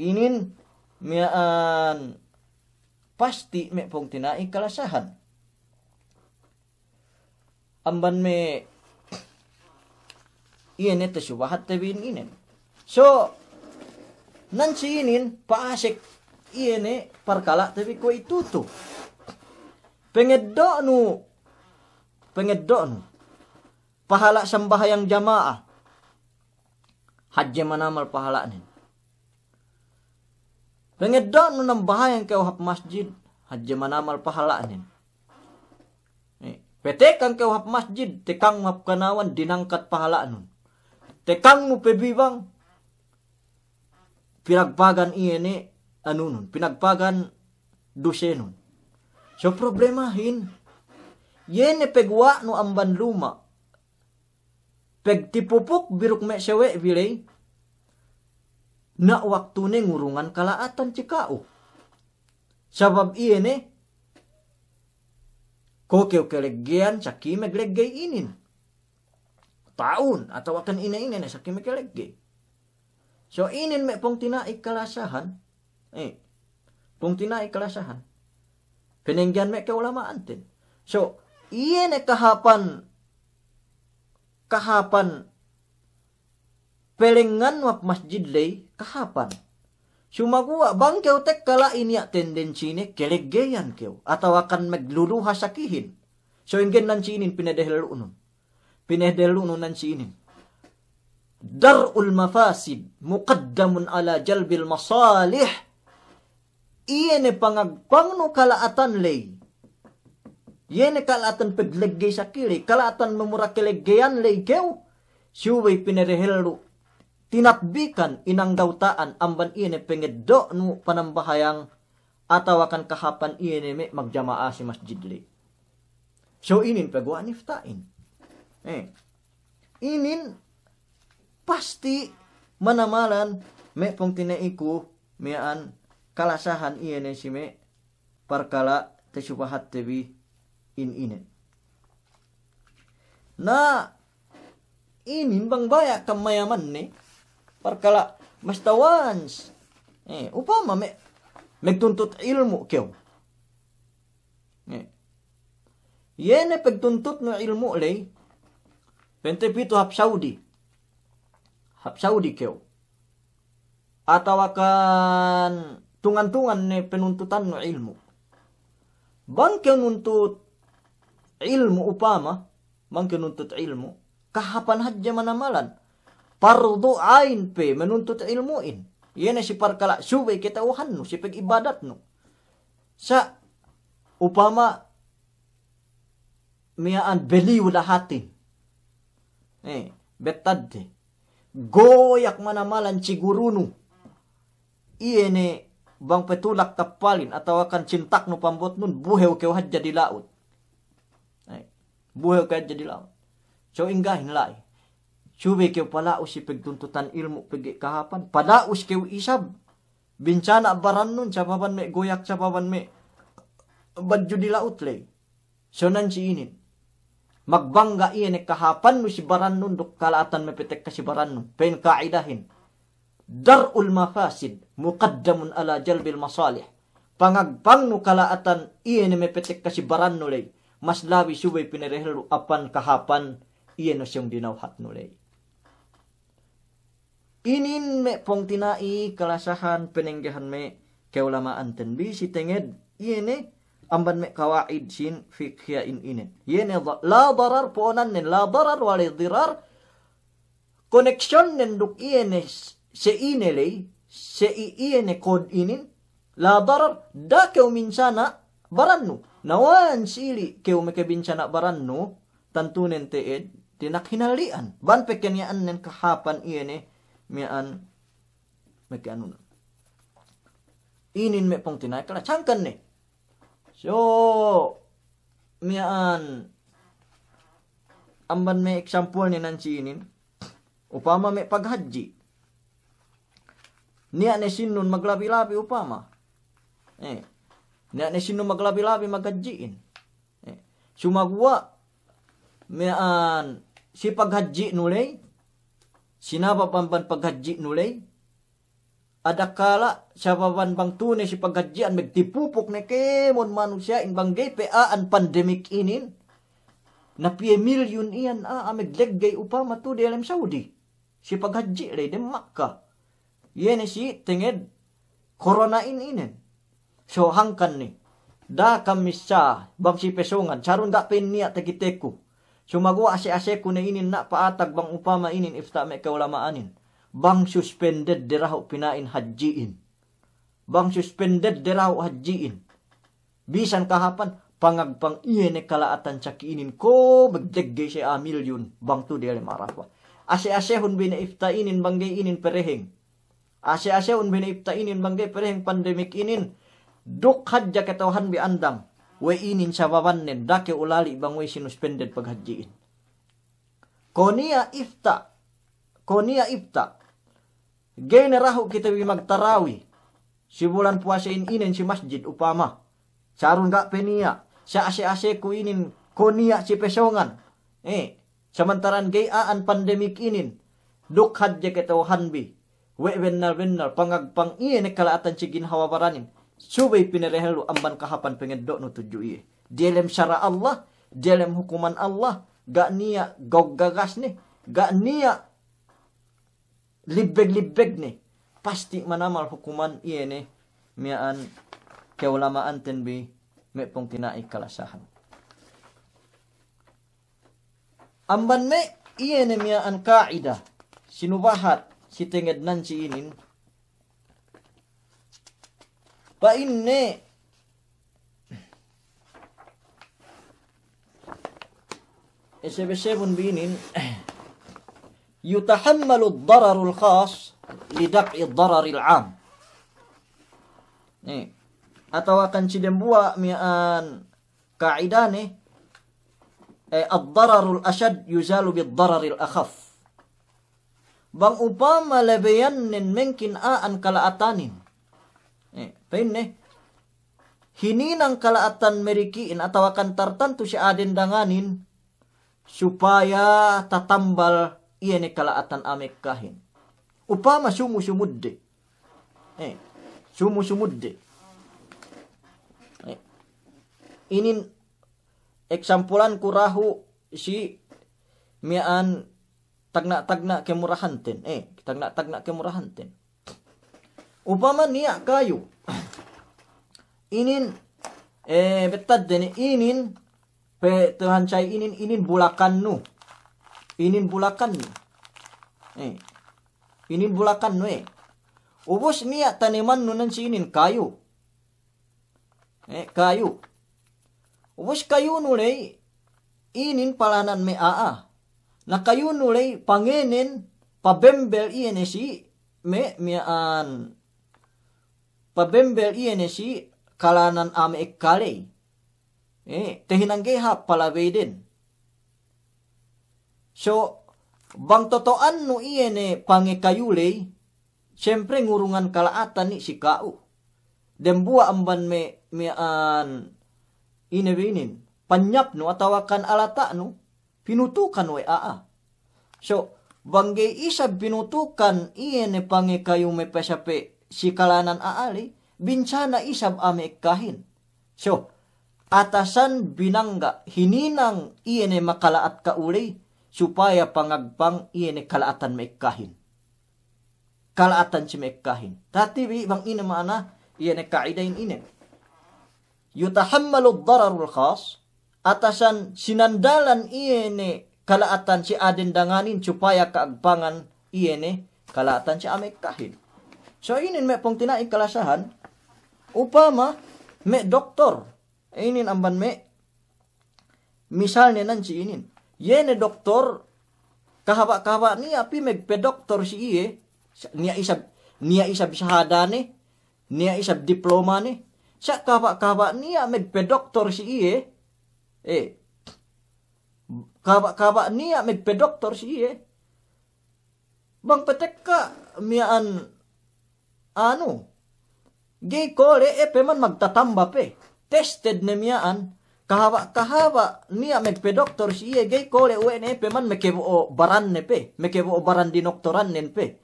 Inin miyaan pasti me pong tinai kalasahan. Amban me iyan ito subahat tabin inin. So, nansi inin paasik iyan parkala tabi ko ituto. Pengeddo nu pahala sambahayang jamaah. Hadya manamal pahala nin. Pengeddo nu ng bahayang kawhap masjid, hadya manamal pahalaanin. Petekang kawhap masjid, tekang hap kanawan, dinangkat pahalaan nun. Tekang nu pebibang, pinagpagan iyan pinagpagan dusen nun. So problemahin, yene pegwa nu amban luma, pegtipupuk biruk me sewe bilay, na waktu ne ngurungan kalaatan cikao. Sabab iene kokew keleggean saki megleggay inin. Taun atau akan ina na saki megleggay. So inin me pong tinai kalasahan. Pong tinai kalasahan. Penenggan me keulamaan ten. So iene kahapan pelengan wap masjid lay kahapan. Sumagua bangkew tek kala inya tendensi ne keleggeyan kew atau akan magluluha sakihin. So inggen nan sinin pinedehlunon. Pinedehlunon nan sinin. Dar'ul mafasid muqaddamun ala jalbil masalih. Iyene pangagpang no kalaatan lay. Iyene kalaatan pegleggay sakili, kalaatan memura keleggeyan lay kew. Suway pinedehlu tinatbikan inang dautaan amban iene pengeddo nu panambahayang atau akan kahapan iene me magjamaa si masjid li. So inin pagwa niftain. Inin pasti manamalan me pong tinaiku mean kalasahan iene si me parkala tesubahat tebi inen. Na inin bang baya kamayaman ni parkala mastawans. Upama megtuntut ilmu kew. Yene pagtuntut no ilmu lay, pentepito hap Saudi kew. Ataw akan tungan-tungan ne penuntutan no ilmu. Bang kew nuntut ilmu upama, bang kew nuntut ilmu, kahapan hadya manamalan. Pardo ain pe menuntut ilmuin. Yan si parkala subay kitauhan no, si pag-ibadat no. Sa upama miaan beliw lahatin. Betadde. Goyak manamalan cigurunu. Iyene bang petulak tapalin atau akan cintak no pambot nun buhew kew hadja di laut. Buhew kew hadja di laut. So inggahin lai. Suwe kew palaus si pagtuntutan ilmu pagi kahapan. Palaus kew isab. Bincana baran nun sababan me goyak sababan me badyo di laut lay. So nan si inin. Magbangga iyan kahapan mo si baran nun duk kalaatan mepetek ka si baran nun. Pen kaidahin. Dar'ul mafasid muqaddamun ala jalbil masalih. Pangagpang no kalaatan iyan mepetek ka si baran nulay. Mas labi subay pinarehelo apan kahapan iyan no siyang dinawhat nulay. Inin me pong tinai kalasahan penenggahan me keulamaan tenbi si tenged iyan amban me kawaid sin fikhiya inin. Yene la darar poonan nen la darar wala dirar. Connection nen duk iene se inelay se iene kod inin. La darar da keu minsana barannu. Nawan sili keu me kebinsana barannu tantunen teed tinak hinalian. Ban pekenyaan nen kahapan iene mian me kanun. Inin me pong tinay kala changkan ne. So, mian amban may example ni nansi inin, upama may paghaji. Niya ne sinun maglabi-labi upama. Niya ne sinun maglabi-labi maghajiin. Sumagwa, mian si paghaji nulay, sinababamban paghaji nulay, adakala sa baban bang tunay si paghajian magtipupok na kemon manusia in banggay peaan pandemic inin na piye milyon iyan magleggay upama to di alam Saudi si paghaji lay dem Makkah yene si tinged corona inin so hangkan ni da kamisa bang si pesongan charun da pen niya tagiteku sumagwa ase-ase ko na inin na paatag bang upama inin ifta me kaulamaanin bang suspended diraho pinain hajiin. Bang suspended diraho hajiin. Bisan kahapan, pangagpang iyan kalaatan sa kiinin ko, magdeggay siya milyon, bang to dili marapa. Ase-asehon binaiftainin banggay inin pereheng. Ase-asehon binaiftainin banggay pereheng pandemic inin. Duk hadja ketawhan bi andam. We inin sa babannen, dake ulali bang we sinuspended paghajiin. Konia ifta. Gay na raho kita magtarawi. Si bulan puasa inin si masjid upama. Sarun ga peniya. Sa ase-ase ko inin konia si pesongan. Samantaran gay aan pandemic inin. Dukhad je ketawhan bi. We benar pangagpang iyan kalaatan si ginhawa baranin. Subay pinarehelo amban kahapan pengeddo no tuju iye. Dielem syara Allah. Dielem hukuman Allah. Ga niya goggagas ni. Ga niya libeg ni pasti manamal hukuman iene mian keulamaan tenbi me pong tinai kalasahan amban me iene mian kaida sinubahat si tenged nan si inin pa inne esebesebun binin يتحمل الضرر الخاص لدفع الضرر العام. Atau akan cidembua mian kaidah ni ad-dararul ashad yuzalu bid-dararil akhaf. Bang upama lebeyan nin mungkin aan kalaatanin. Pain ne hininang kalaatan merikiin atau akan tartantu si aden danganin supaya tatambal iyan kalaatan amek kahin. Upama sumusumudde. Sumusumudde. Inin eksampulan kurahu si mian tagna-tagna kemurahanten. Tagna-tagna kemurahanten. Upama niya kayo. Inin betad din inin Tuhan saya inin bulakan nu. Inin bulakan nu. Inin bulakan nu Ubos niya taniman nu nan si inin kayu. Kayu. Ubos kayu nu inin palanan me aa. Nakayunulay pangenin pabembel iene si me miaan pabembel iene si kalanan ame ekkalay. Tehinanggeha palaway din. So, bang totoan no iene pangekayulay, siyempre ngurungan kalaatan ni si kao. Dembua amban me miaan inewinin. Panyap no atawakan alata no, pinutukan we aa. So, banggay isab pinutukan iene pangekayu me pasape si kalanan aali, binsana isab ame ekkahin. So, atasan binangga hininang iene makalaat kaulay, supaya pangagpang iene kalaatan maikkahin. Kalaatan si maikkahin. Tati bang ina maana, iene kaidain ine. Yutahammalu dararul khas, atasan sinandalan iene kalaatan si adendanganin, supaya kaagpangan iene kalaatan si amaikkahin. So inin may pong tinaing kalasahan, upama may doktor, inin amban may, misalnya nan si inin, yene doktor kahaba niya pi megpedoktor si iye niya isab shahadane niya isab diploma ni sa kahaba niya megpedoktor si iye kahaba niya megpedoktor si iye bang petek ka miyaan ano gay kole peman magtatamba pe tested na miyaan kahaba niya megpedoktor si iye gay kole uene pe man mekebo baran ne pe mekebo baran dinoktoran nen pe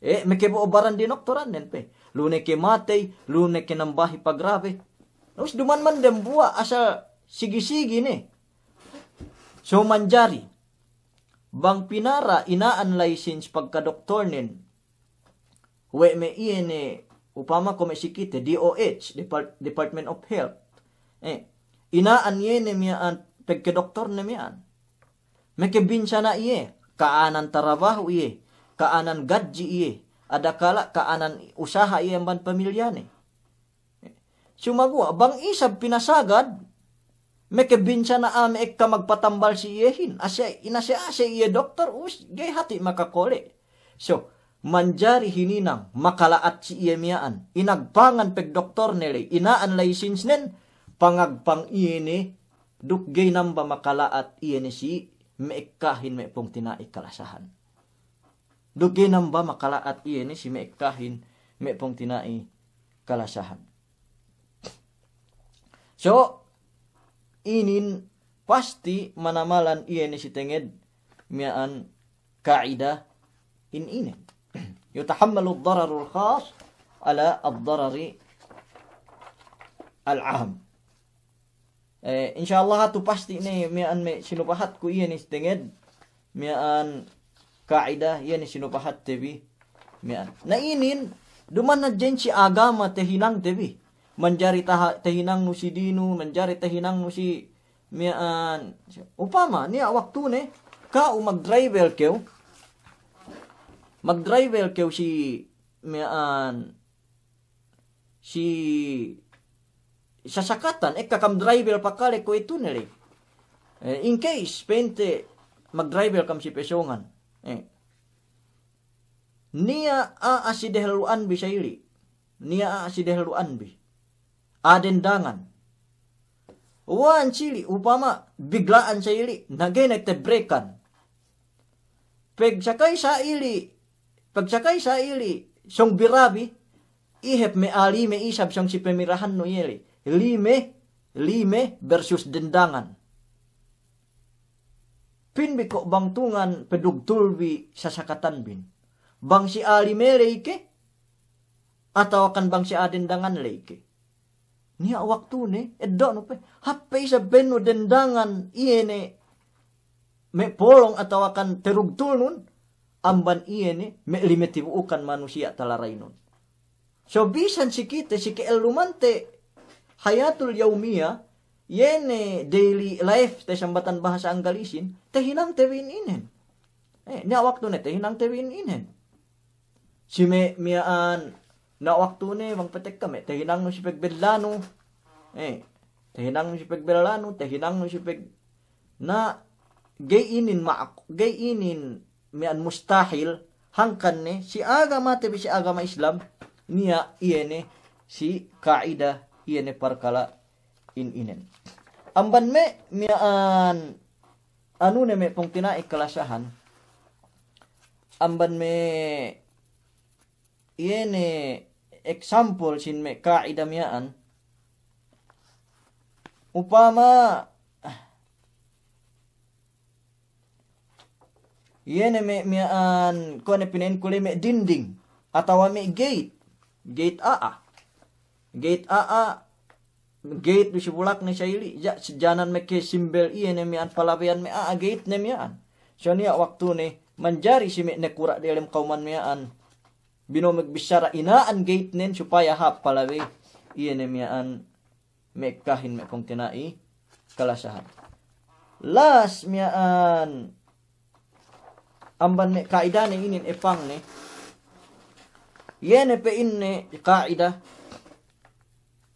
mekebo baran dinoktoran nen pe lune ke matay lune ke nambahi pagrabe terus duman man dem buwa asal sigi-sigi ne so manjari bang pinara inaan license pagka-doktor nen we me iene upama ko mesikite DOH Department of Health inaan yene miyaan pagka-doktor na miyaan. Mekebinsa na iye, kaanan tarabaho iye, kaanan gadji iye, adakala kaanan usaha iye ang pamilya ni. Sumagwa, bang isab pinasagad, mekebinsa na ame ekka magpatambal si iyehin, inase iye doktor, gay hati makakole. So, manjari hininang, makalaat si iye miyaan, inagpangan pag-doktor nila, inaan license nen, pangagpang iene dukgay namba makalaat iene si meekkahin me pong tinai kalasahan. Dukgay namba makalaat iene si meekkahin me pong tinai kalasahan. So, inin pasti manamalan iene si tenged miaan kaida inen. Yutahammalu ad-dararul khas ala ad-darari al-aham. Insyaallah tu pasti ni mian me sinupahat ko iyan is tenged mian kaida iyan is sinupahat tebi mian nainin duman na dyan si agama tehinang tebi manjari tehinang no si dino manjari tehinang no si mian upama niya waktu ne ka mag-driver kew si mian si sasakatan kakam driver pakale ko ito nili in case pente mag-driver kam si pesongan niya aasideheluan bi sayli niya aasideheluan bi adendangan wan sili upama biglaan sayli nagay nagtebrekan pagsakay sa ili song birabi ihep me ali me isab song si pemirahan no yeli lime versus dendangan. Pinbi ko bang tungan pedugtulbi sa sakatan bin. Bang si ali me leike? Ataw kan bang si adendangan leike? Niya waktu ne, eddo no pe. Happay sa beno dendangan iene me polong ataw kan terugtul nun. Amban iene me limetibuukan manusia talaray nun. So bisan si kita si keelumante hayatul yaumiyah yene daily life te sambatan bahasa Anggalisin tehinang tewin inen niya waktu ne tehinang tewin inen si me miaan na waktu ne bang petek kami tehinang no si pegbelano tehinang no si pegbelano tehinang no si na gayinin mian mustahil hangkan ne si agama tabi si agama Islam niya iyene si kaida iyene parkala inen. Amban me mian anu ne me pong tinaik kalasahan. Amban me iyene example sin me kaida mian upama iyene me mian ko ne pinen kule me dinding atau me gate gate du sibulak ni sayili ja sejanan me ke simbel iyene mian palabean me gate ne mian so niya waktu ne manjari si me nekura dalam kauman mian binomeg bisara inaan gate nen supaya hap palawe iyene mian me kahin me kong tinai kalasahan las mian amban me kaida ne inin epang ne yene pe inne kaida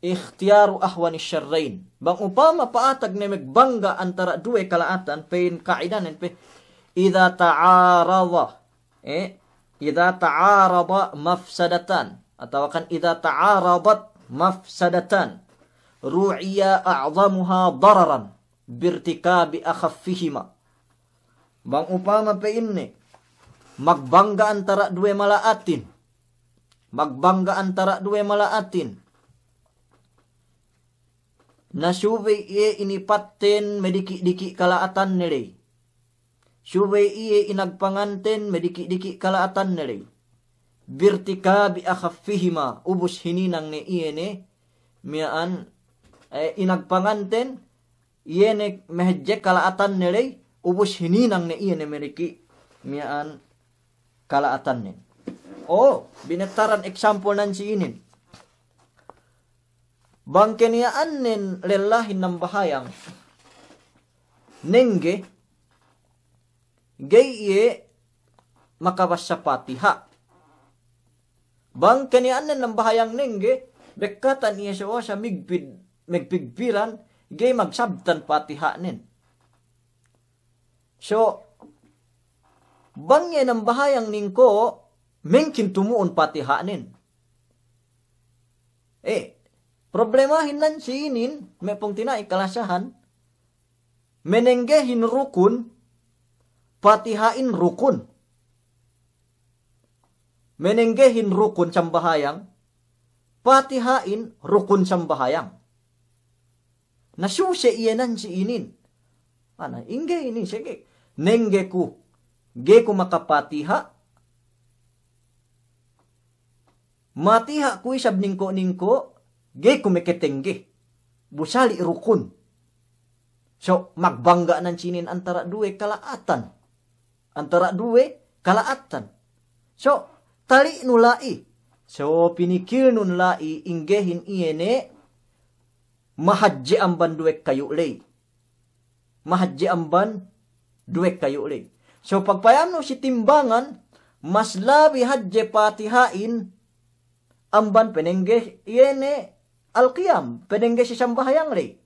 ikhtiyaru ahwani syarrain bang upama paatag ne megbangga antara dua kalaatan pein kaida ne pe idza ta'arada mafsadatan atau kan idza ta'aradat mafsadatan ru'iya a'zamuha dararan birtikabi akhaffihima. Bang upama pe inni magbangga antara dua malaatin na syuwe iye inipatten mediki-diki kalaatan nilay syuwe iye inagpanganten mediki-diki kalaatan nilay birtikabi akhaffihima ubus hininang ne iye ne miaan inagpanganten iye ne mehejek kalaatan nilay ubus hininang ne iye ne meriki miaan kalaatan ne. Oh, binetaran example nan si inin. Bang keniyaan nen lelahin ng bahayang nengge gaye makabasa patiha. Bang keniyaan nen ng bahayang nengge bekatan iya sa megpigpiran gay magsabtan patiha nen. So, bangye ng bahayang ningko, mengkin tumuon patihanin. Problemahin nan si inin, may pong tinay kalasahan, menenggehin rukun, patihain rukun. Menenggehin rukun sambahayang, patihain rukun sambahayang. Nasuse iyanan si inin. Ana, ingge ini, sige. Nenggeku, geku makapatiha, matiha ku isab ningko, geku meketengge, busali rukun. So, magbangga nan sinin antara dua kalaatan. So, tali nulai. So, pinikil nun lai, inggehin iyene, mahadje amban duwek kayu lay. Mahadje amban duwek kayu lay. So pagpayam no si timbangan, mas labi hadje patihain amban penengge yene alqiyam, penengge si sambahayang lay.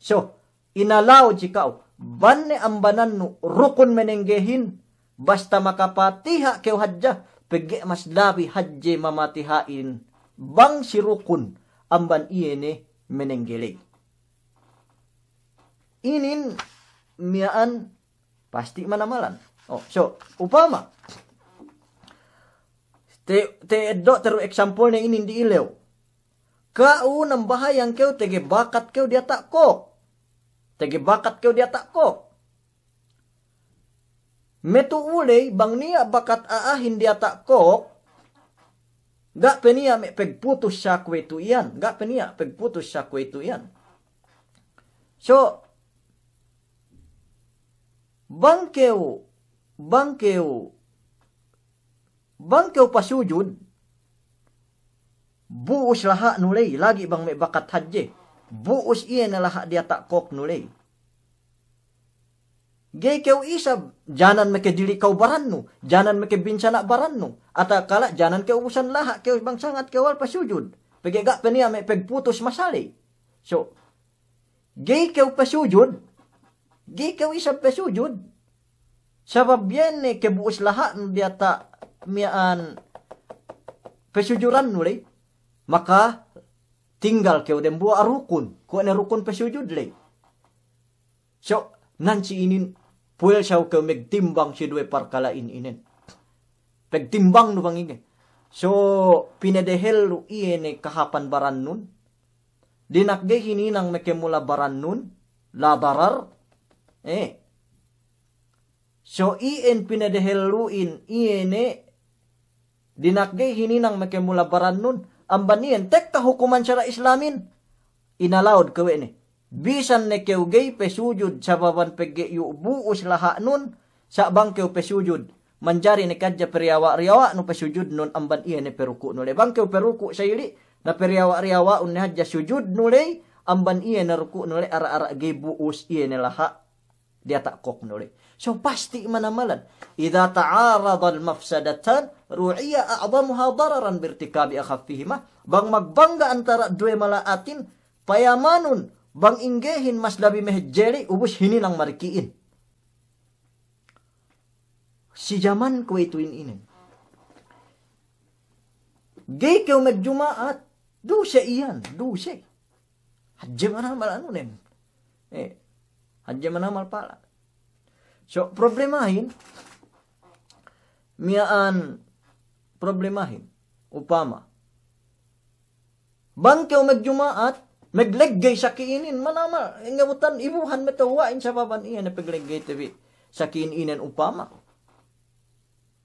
So inalaw jikaw banne ambanan no rukun menenggehin basta makapatiha keu hadja pegge mas labi hadje mamatihain bang si rukun amban iyene menenggelay. Inin miaan pasti manamalan. Oh, so upama te do teru example na inin di ilew. Kau nang bahayang keu tege bakat keu dia tak ko. Metu ulay bang niya bakat aahin dia tak ko. Ga peniya me pegputus siya kwetu iyan. So bangkeu pasujud buus laha nulay lagi bang may bakat hadje buus iya na laha dia tak kok nulay gay keu isab janan make dili kau baranno janan make binsana baranno ata kala janan keu ubusan laha keu bang sangat kewal pasujud pegega penia may pegputus masali so gay keu pasujud Gikaw isab pesujud. Sabab yan kebuos lahat diata miaan pesujuran nulay. Maka tinggal kew dem buah rukun. Ko na rukun pesujud lay. So nanci inin puel siyaw kew megtimbang si duwe parkalain inen. Pagtimbang no bang ingin. So pinadehel lu iene kahapan baran nun. Dinakgay hininang mekemula baran nun. Ladarar. So ien pinadeheluin iene dinakgay hininang makemula baran nun ambanien tek kahukuman syara islamin inalaud kewe ni bisan ne keugay pesujud sa baban pegge yu buus laha nun sa bang keu pesujud manjari ne kadya periawa-riawa no pesujud nun amban iene peruku nule bang keu peruku sayili na periawa-riawa un hadja sujud nule amban iene ruku nule ara-ara gay buus iene laha dia tak kok nuli. So pasti manamalan. Idza ta'arada al-mafsadatan ru'iya a'zamuha dararan birtikabi akhaffihima. Bang magbangga antara dua malaatin payamanun bang inggehin mas labi mehjeli ubus hininang marikiin. Si zaman ko ituin inin. Gay kau magjumaat duse iyan, duse. Hadje manamal ano nen. Hadya manamal pala. So, problemahin. Miyaan problemahin. Upama. Bangkaw magjumaat, magleggay sa kiinin, manamal. Ingabutan, ibuhan matawain sa baban iyan na pagleggay tabi sa kiinin upama.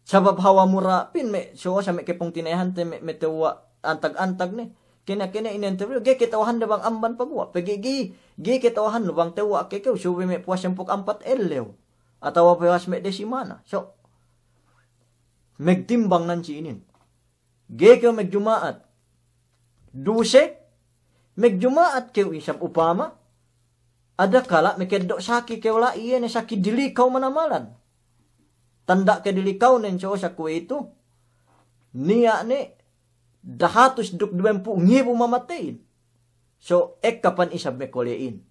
Sabab hawa murapin, so sa may kipong tinayahan, may tawa antag-antag ni. Kina in-interview, gay kitawahan na bang amban pagwa? Gay kitawahan na bang tawa kikaw? Suwi may puwas yung puk-ampat elew. Atawa puwas may desimana. So, magtimbang nan siinin. Gay kayo magjumaat. Duse, magjumaat kayo isang upama. Ada kala, may kedok saki kayo la, iyan saki dilikaw manamalan. Tanda ka dilikaw nen siya sa kuwa ito. Niya ni, dahatos dukduwen po ngibo mamatayin. So, kapan isab me kolein.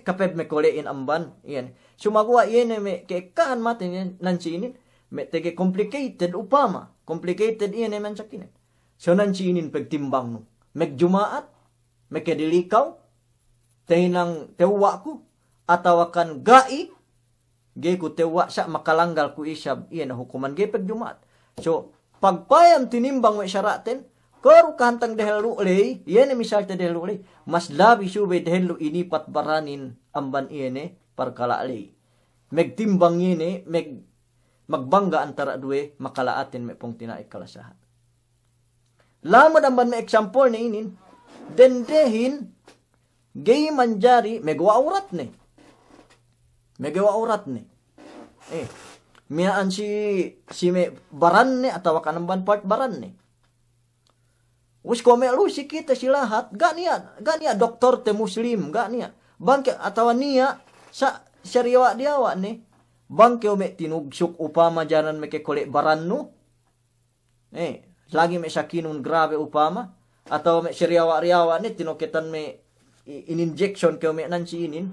Kapeb me kolein amban. Iyan. Sumagawa iyan me kaekahan matin yan nansinin. Me tege complicated upama. Complicated iyan man sakinin. So, nansinin pagtimbang no. Megjumaat. Mekedilikaw. Tahinang tewa ko. Atawakan gai. Gay ko tewa sa makalanggal ko isab. Iyan na hukuman gay pagjumaat. So, pagpayam tinimbang may syaraten. Karo kantang dehelu ulay, iyan misal ta dehelu ulay, mas labi subay dehelu inipat baranin amban iyan parkala ulay. Megtimbang iyan magbangga antara duwe makalaatin may pong tinaik kalasahan. Lamad amban may example na inin, dendehin, gay manjari, megawa aurat ni. Megawa aurat ni. Miyaan si may baran ni, atawa ka namban part baran ni. Wis ko melu si kita si lahat ganiya doktor te muslim ganiya bangke atawa niya sa syariwa diawa ni bangke me tinugsuk upama janan me ke kole baranno lagi me sakinun grave upama atau me syariwa riawa ni tinoketan me in-injection ke me nansi inin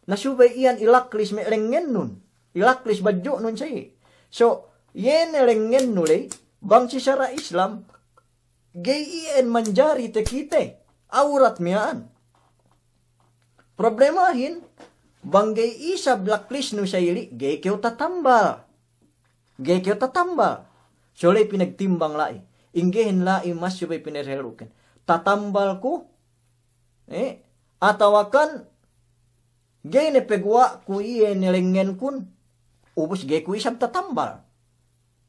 nasubay iyan ilaklis me lengen nun ilaklis badyo nun say so yen lengen nulay bang si syara Islam gay iyan manjari te kite. Aurat miyaan. Problemahin, banggay isa blacklist no sayili, gay kayo tatambal. Gay kayo tatambal. So, lay pinagtimbang lai. Inggehin lai mas yung pinarhelukan. Tatambal ko, atawakan, gay nepegwa ku iyan nilengen kun, ubos gay ku isang tatambal.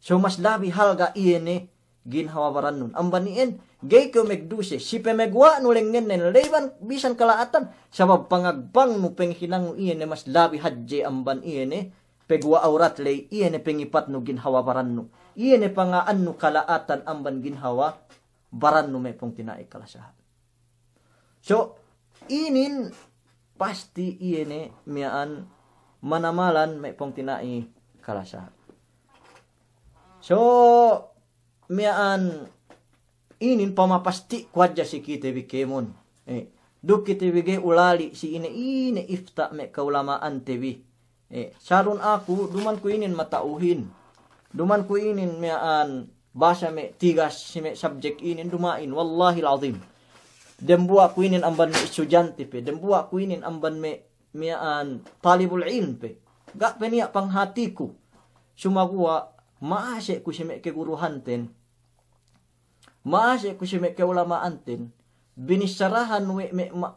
So, mas labi halga iyan ginhawabaran nun. Ang baniin, gay ko megduse, si pemegwa nulengen nen, leban bisan kalaatan, sabab pangagpang no penghinang iyan mas labi hadje ang baniin pegwa aurat lay, iyan pengipat no ginhawabaran no. Iyan pangaan no kalaatan ang ban ginhawa, baran no may pong tinaik kalasahan. So, inin, pasti iyan miyaan, manamalan may pong tinaik kalasahan. So, miyaan inin pamapasti kwadya si kite bikemon. Duk kite bigay ulali si ine ifta me kaulamaan tebi. Saron ako, duman ko inin matauhin. Duman ko inin mayaan, basa me tigas si me subject inin dumain. Wallahi alazim. Dembuwa ko inin amban me estudyante pe. Dembuwa ko inin amban me mayaan talibul ilm pe. Ga peniya panghati ko. Sumaguwa, maase ko si me keguruhanten. Maase ko si me keulamaanten. Binisarahan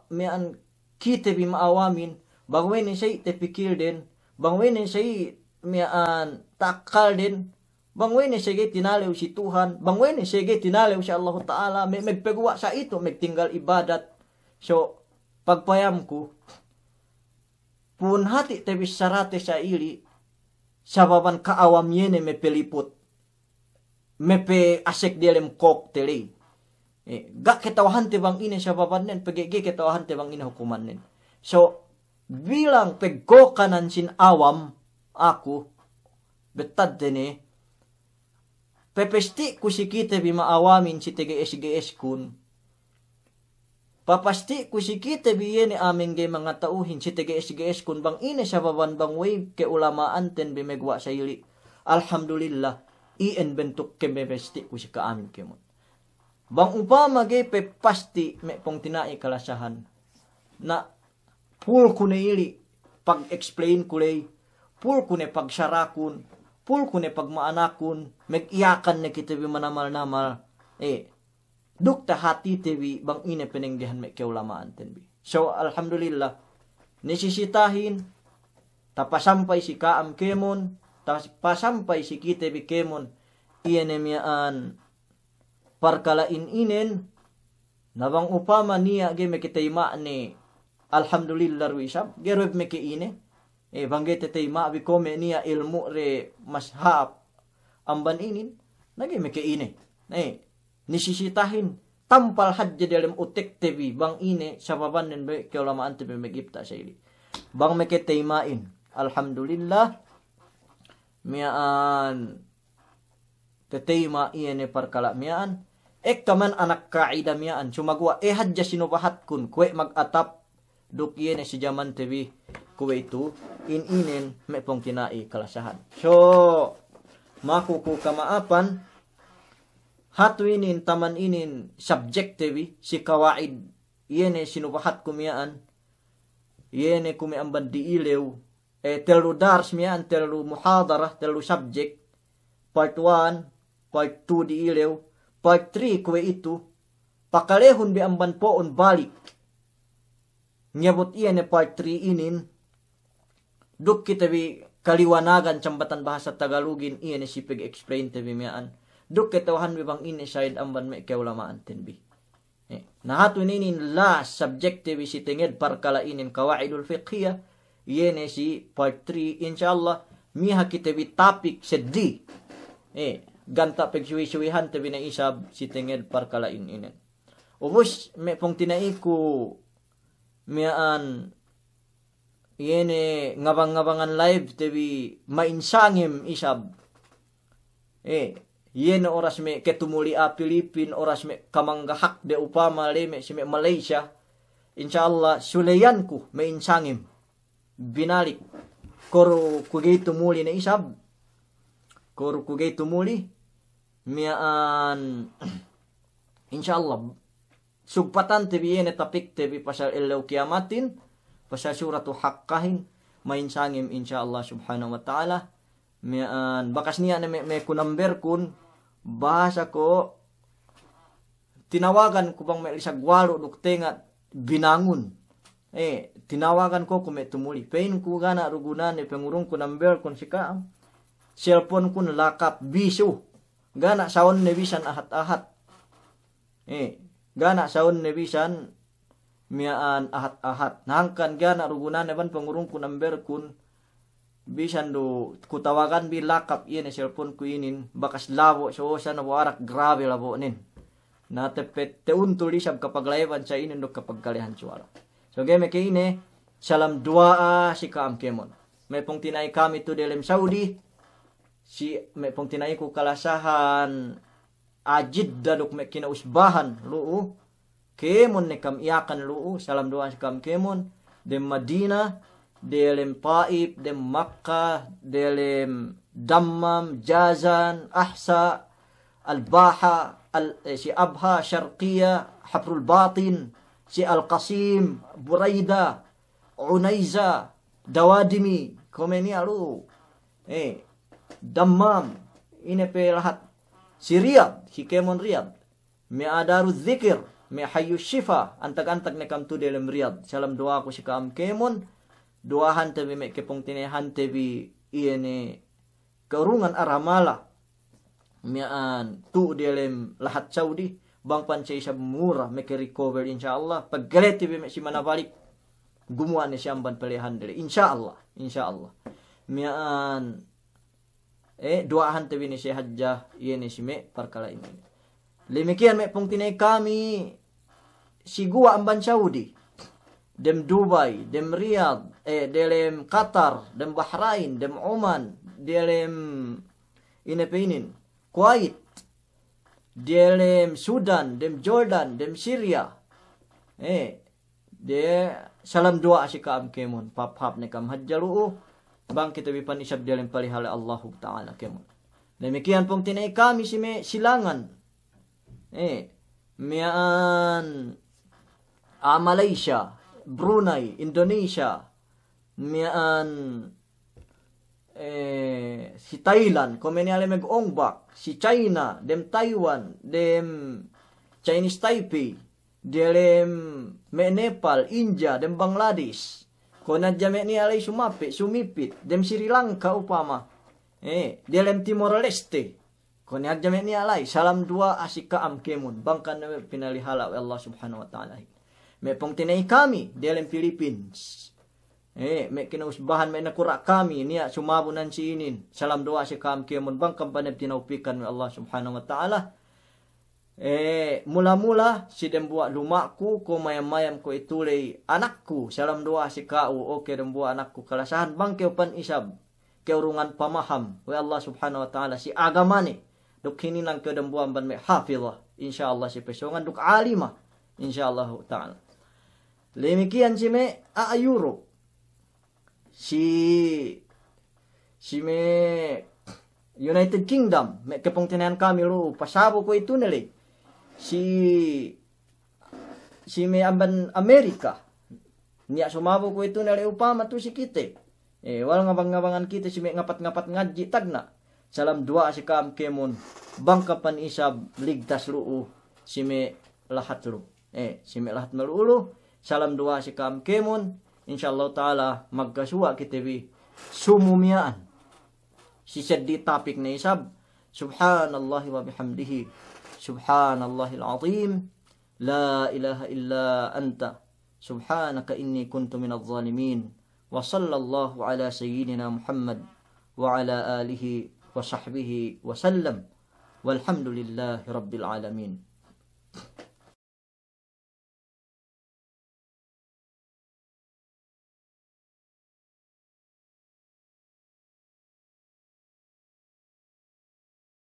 me an kite bi maawamin. Bangwen ni say tepikir din. Bangwen ni say mian takal din. Bangwen ni sige tinalew si Tuhan. Bangwen ni sige tinalew si Allah Ta'ala. May magpagawa sa ito. Magtinggal ibadat. So, pagpayam ko, punhati tebis sarate sa ili, sababan kaawam yene me peliput. Me pe asek dilem kokteli. Gak ketawahan tebang ini sababan nen. Pagigi ketawahan tebang ini hukuman nen. So, bilang pegko kanan sin awam, ako, betad din pepesti ku si kita bi maawamin si TGS kun. Papasti ku si kita bi yene aming gay mga tauhin si TGS kun bang ine sa baban bang way ke ulamaan ten bi megwa sa ili. Alhamdulillah, ien bentuk ke pepesti ku si kaamin kemon. Bang upama gay pepasti me pong tinai kalasahan na pul ku ne ili pag-explain kulay, pul ku ne pagsarakun, pul ku ne pagmaanakun, meg-iyakan ne kita bi manamal-namal, dukta hati tebi bang ine penenggihan me keulamaan tenbi. So, alhamdulillah, nisisitahin, tapasampay si kaam kemon, tapasampay si kita bi kemon, iyan emyaan, parkalain inen, nabang upama niya ge me kitayma ni alhamdulillah ruisab gerweb me ke ine banggete tay maabi kome niya ilmu re mashab amban inin nagi me ke ine nisisitahin tampal hadja dalam utek tebi bang ine sababan nen be ke ulamaan tebi megipta sa ili bang me ke taymain alhamdulillah miaan tetayma ine parkala miaan kaman anak kaida miaan sumagwa hadja sinubahat kun kwe mag-atap duk yene si jaman tebi kuwe itu inen me pong tinai kalasahan. So, makuku kamaapan hatu inin taman inin subject tebi si kawaid yene sinubahat kumiyaan yene kumiamban di ilew telu dars miyaan telu muhadarah telu subject part 1 part 2 di ilew part 3 kuwe itu pakalehon bi amban poon balik nyabot iyan part 3 inin duk kita bi kaliwanagan cambatan bahasa Tagalogin iyan si pag-explain tabi miyaan duk ketawahan bi bang ini side amban me keulamaan tenbi nahato ninin last subject tabi si tinged parkala inin kawaidul fiqhiyah iyan si part 3 insyaallah miha kita bi topic sa D ganta pagsuwi-suwihan tabi na isab si tinged parkala inin ubos me pong tinai ko miyaan yene ngabang-ngabangan live tebi mainsangim isab yene oras me ketumuli a Pilipin oras me kamanggahak de upama le me si me Malaysia insyaallah suleyan ko mainsangim binalik koro kugay tumuli na isab koro kugay tumuli miyaan insyaallah sugpatan tebi yene tapik tebi pasal ilaw kiamatin, pasal suratu haqqahin, mainsangim insyaallah subhanahu wa ta'ala. Bakas niya na may kunamber kun, bahasa ko, tinawagan ko bang may lisagwalo duktengat binangun. Tinawagan ko kung may tumuli. Pain ko gana rugunan, pengurong kunamber kun sika, cellphone kun lakap bisu, gana saon nebisan ahat-ahat. Gana saun nebisan miaan ahat-ahat. Nangkan gana rugunan eban pengurung ku number kun bisan do kutawagan bi lakap iyan cellphone ku inin bakas labo so sana warak grabe labo nin. Na tepet teuntuli sab kapag layban sa inin do kapag kalihan suara. So game ke ine salam dua si kaam kemon. May pong tinay kami to delem Saudi si may pong tinay ko kalasahan ajid dadok me kinausbahan luu kemon ne kam iyakan luu salam doa kam kemon de Madina delem Taif, dem Makkah, delem Dammam, Jazan, Ahsa, Al-Baha, si Abha, Syarqiyah, Habrul Batin, si Al-Qasim, Buraida, Unaiza, Dawadimi, komeni alu. Dammam, ini pe lahat. Si Riyadh, si Kemon Riyadh. Me adaru dzikir, me hayu shifa, antag-antag ne kam tu dalam Riyadh. Salam doa ko si kam Kemon, doahan tabi me kepong tinehan tabi iene keurungan aramala. Mian tu dalam lahat Saudi, bang pancay sa murah me ke recover insyaallah. Paggalit tabi me si manabalik, gumuan ni siyamban palihan dali insyaallah. Mian doahan tabi ni si hajjah iene si me perkala ini. Lemikian me pong tinay kami si gua amban Saudi, dem Dubai, dem Riyadh, delem Qatar, dem Bahrain, dem Oman, delem inepeinin Kuwait, delem Sudan, dem Jordan, dem Syria. De salam doa si kaam Kemon pap-hap ne kam hajjalu bang kita bipan isab delem palihala Allah Ta'ala Kemon. Demikian pong tinay kami si me silangan. Mian Malaysia, Brunei, Indonesia, mian si Thailand, komeni ale meg-ongbak, si China, dem Taiwan, dem Chinese Taipei, dem me Nepal, India, dem Bangladesh. Konadja me ni alay sumipit, dem Sri Lanka upama. Delem Timor Leste. Konadja me ni alay salam dua asika am Kemon, bangkan na pinalihala Allah Subhanahu wa Ta'ala. Me pong tinay kami delem Philippines. Me kinausbahan me nakura kami niya sumabunan si inin. Salam doa si kam Kemon bangkan paneb tinaupikan me Allah Subhanahu wa Ta'ala. Mula-mula si dem buat lumaku ko mayam-mayam ko itulay anakku. Salam doa si kau oke dem buat anakku kalasahan bang keupan isab keurungan pamaham wa Allah Subhanahu wa Ta'ala si agamane. Duk hini nang ke dem buat ban me hafizah insyaallah si pesongan duk alimah insyaallah Ta'ala. Lemikian si me Europe. Si me United Kingdom me kepong tinahan kami ro pasabo ko itu nili. Si me amban Amerika niya sumabo ko itu nali upama tu si kite. Wala ngabang-ngabangan kita si me ngapat-ngapat ngaji tagna. Salam dua si kam Kemon bangkapan isab ligtas luu si me lahat lu. Si me lahat malulu. Salam dua si kam Kemon insyaallah taala magkasuwa kita bi sumumian. Si seddi topik na isab subhanallahi wa bihamdihi. Subhanallahil azim. La ilaha illa anta. Subhanaka inni kuntu minadh zalimin. Wa sallallahu ala sayyidina Muhammad wa ala alihi wa sahbihi wa sallam. Walhamdulillahi rabbil alamin.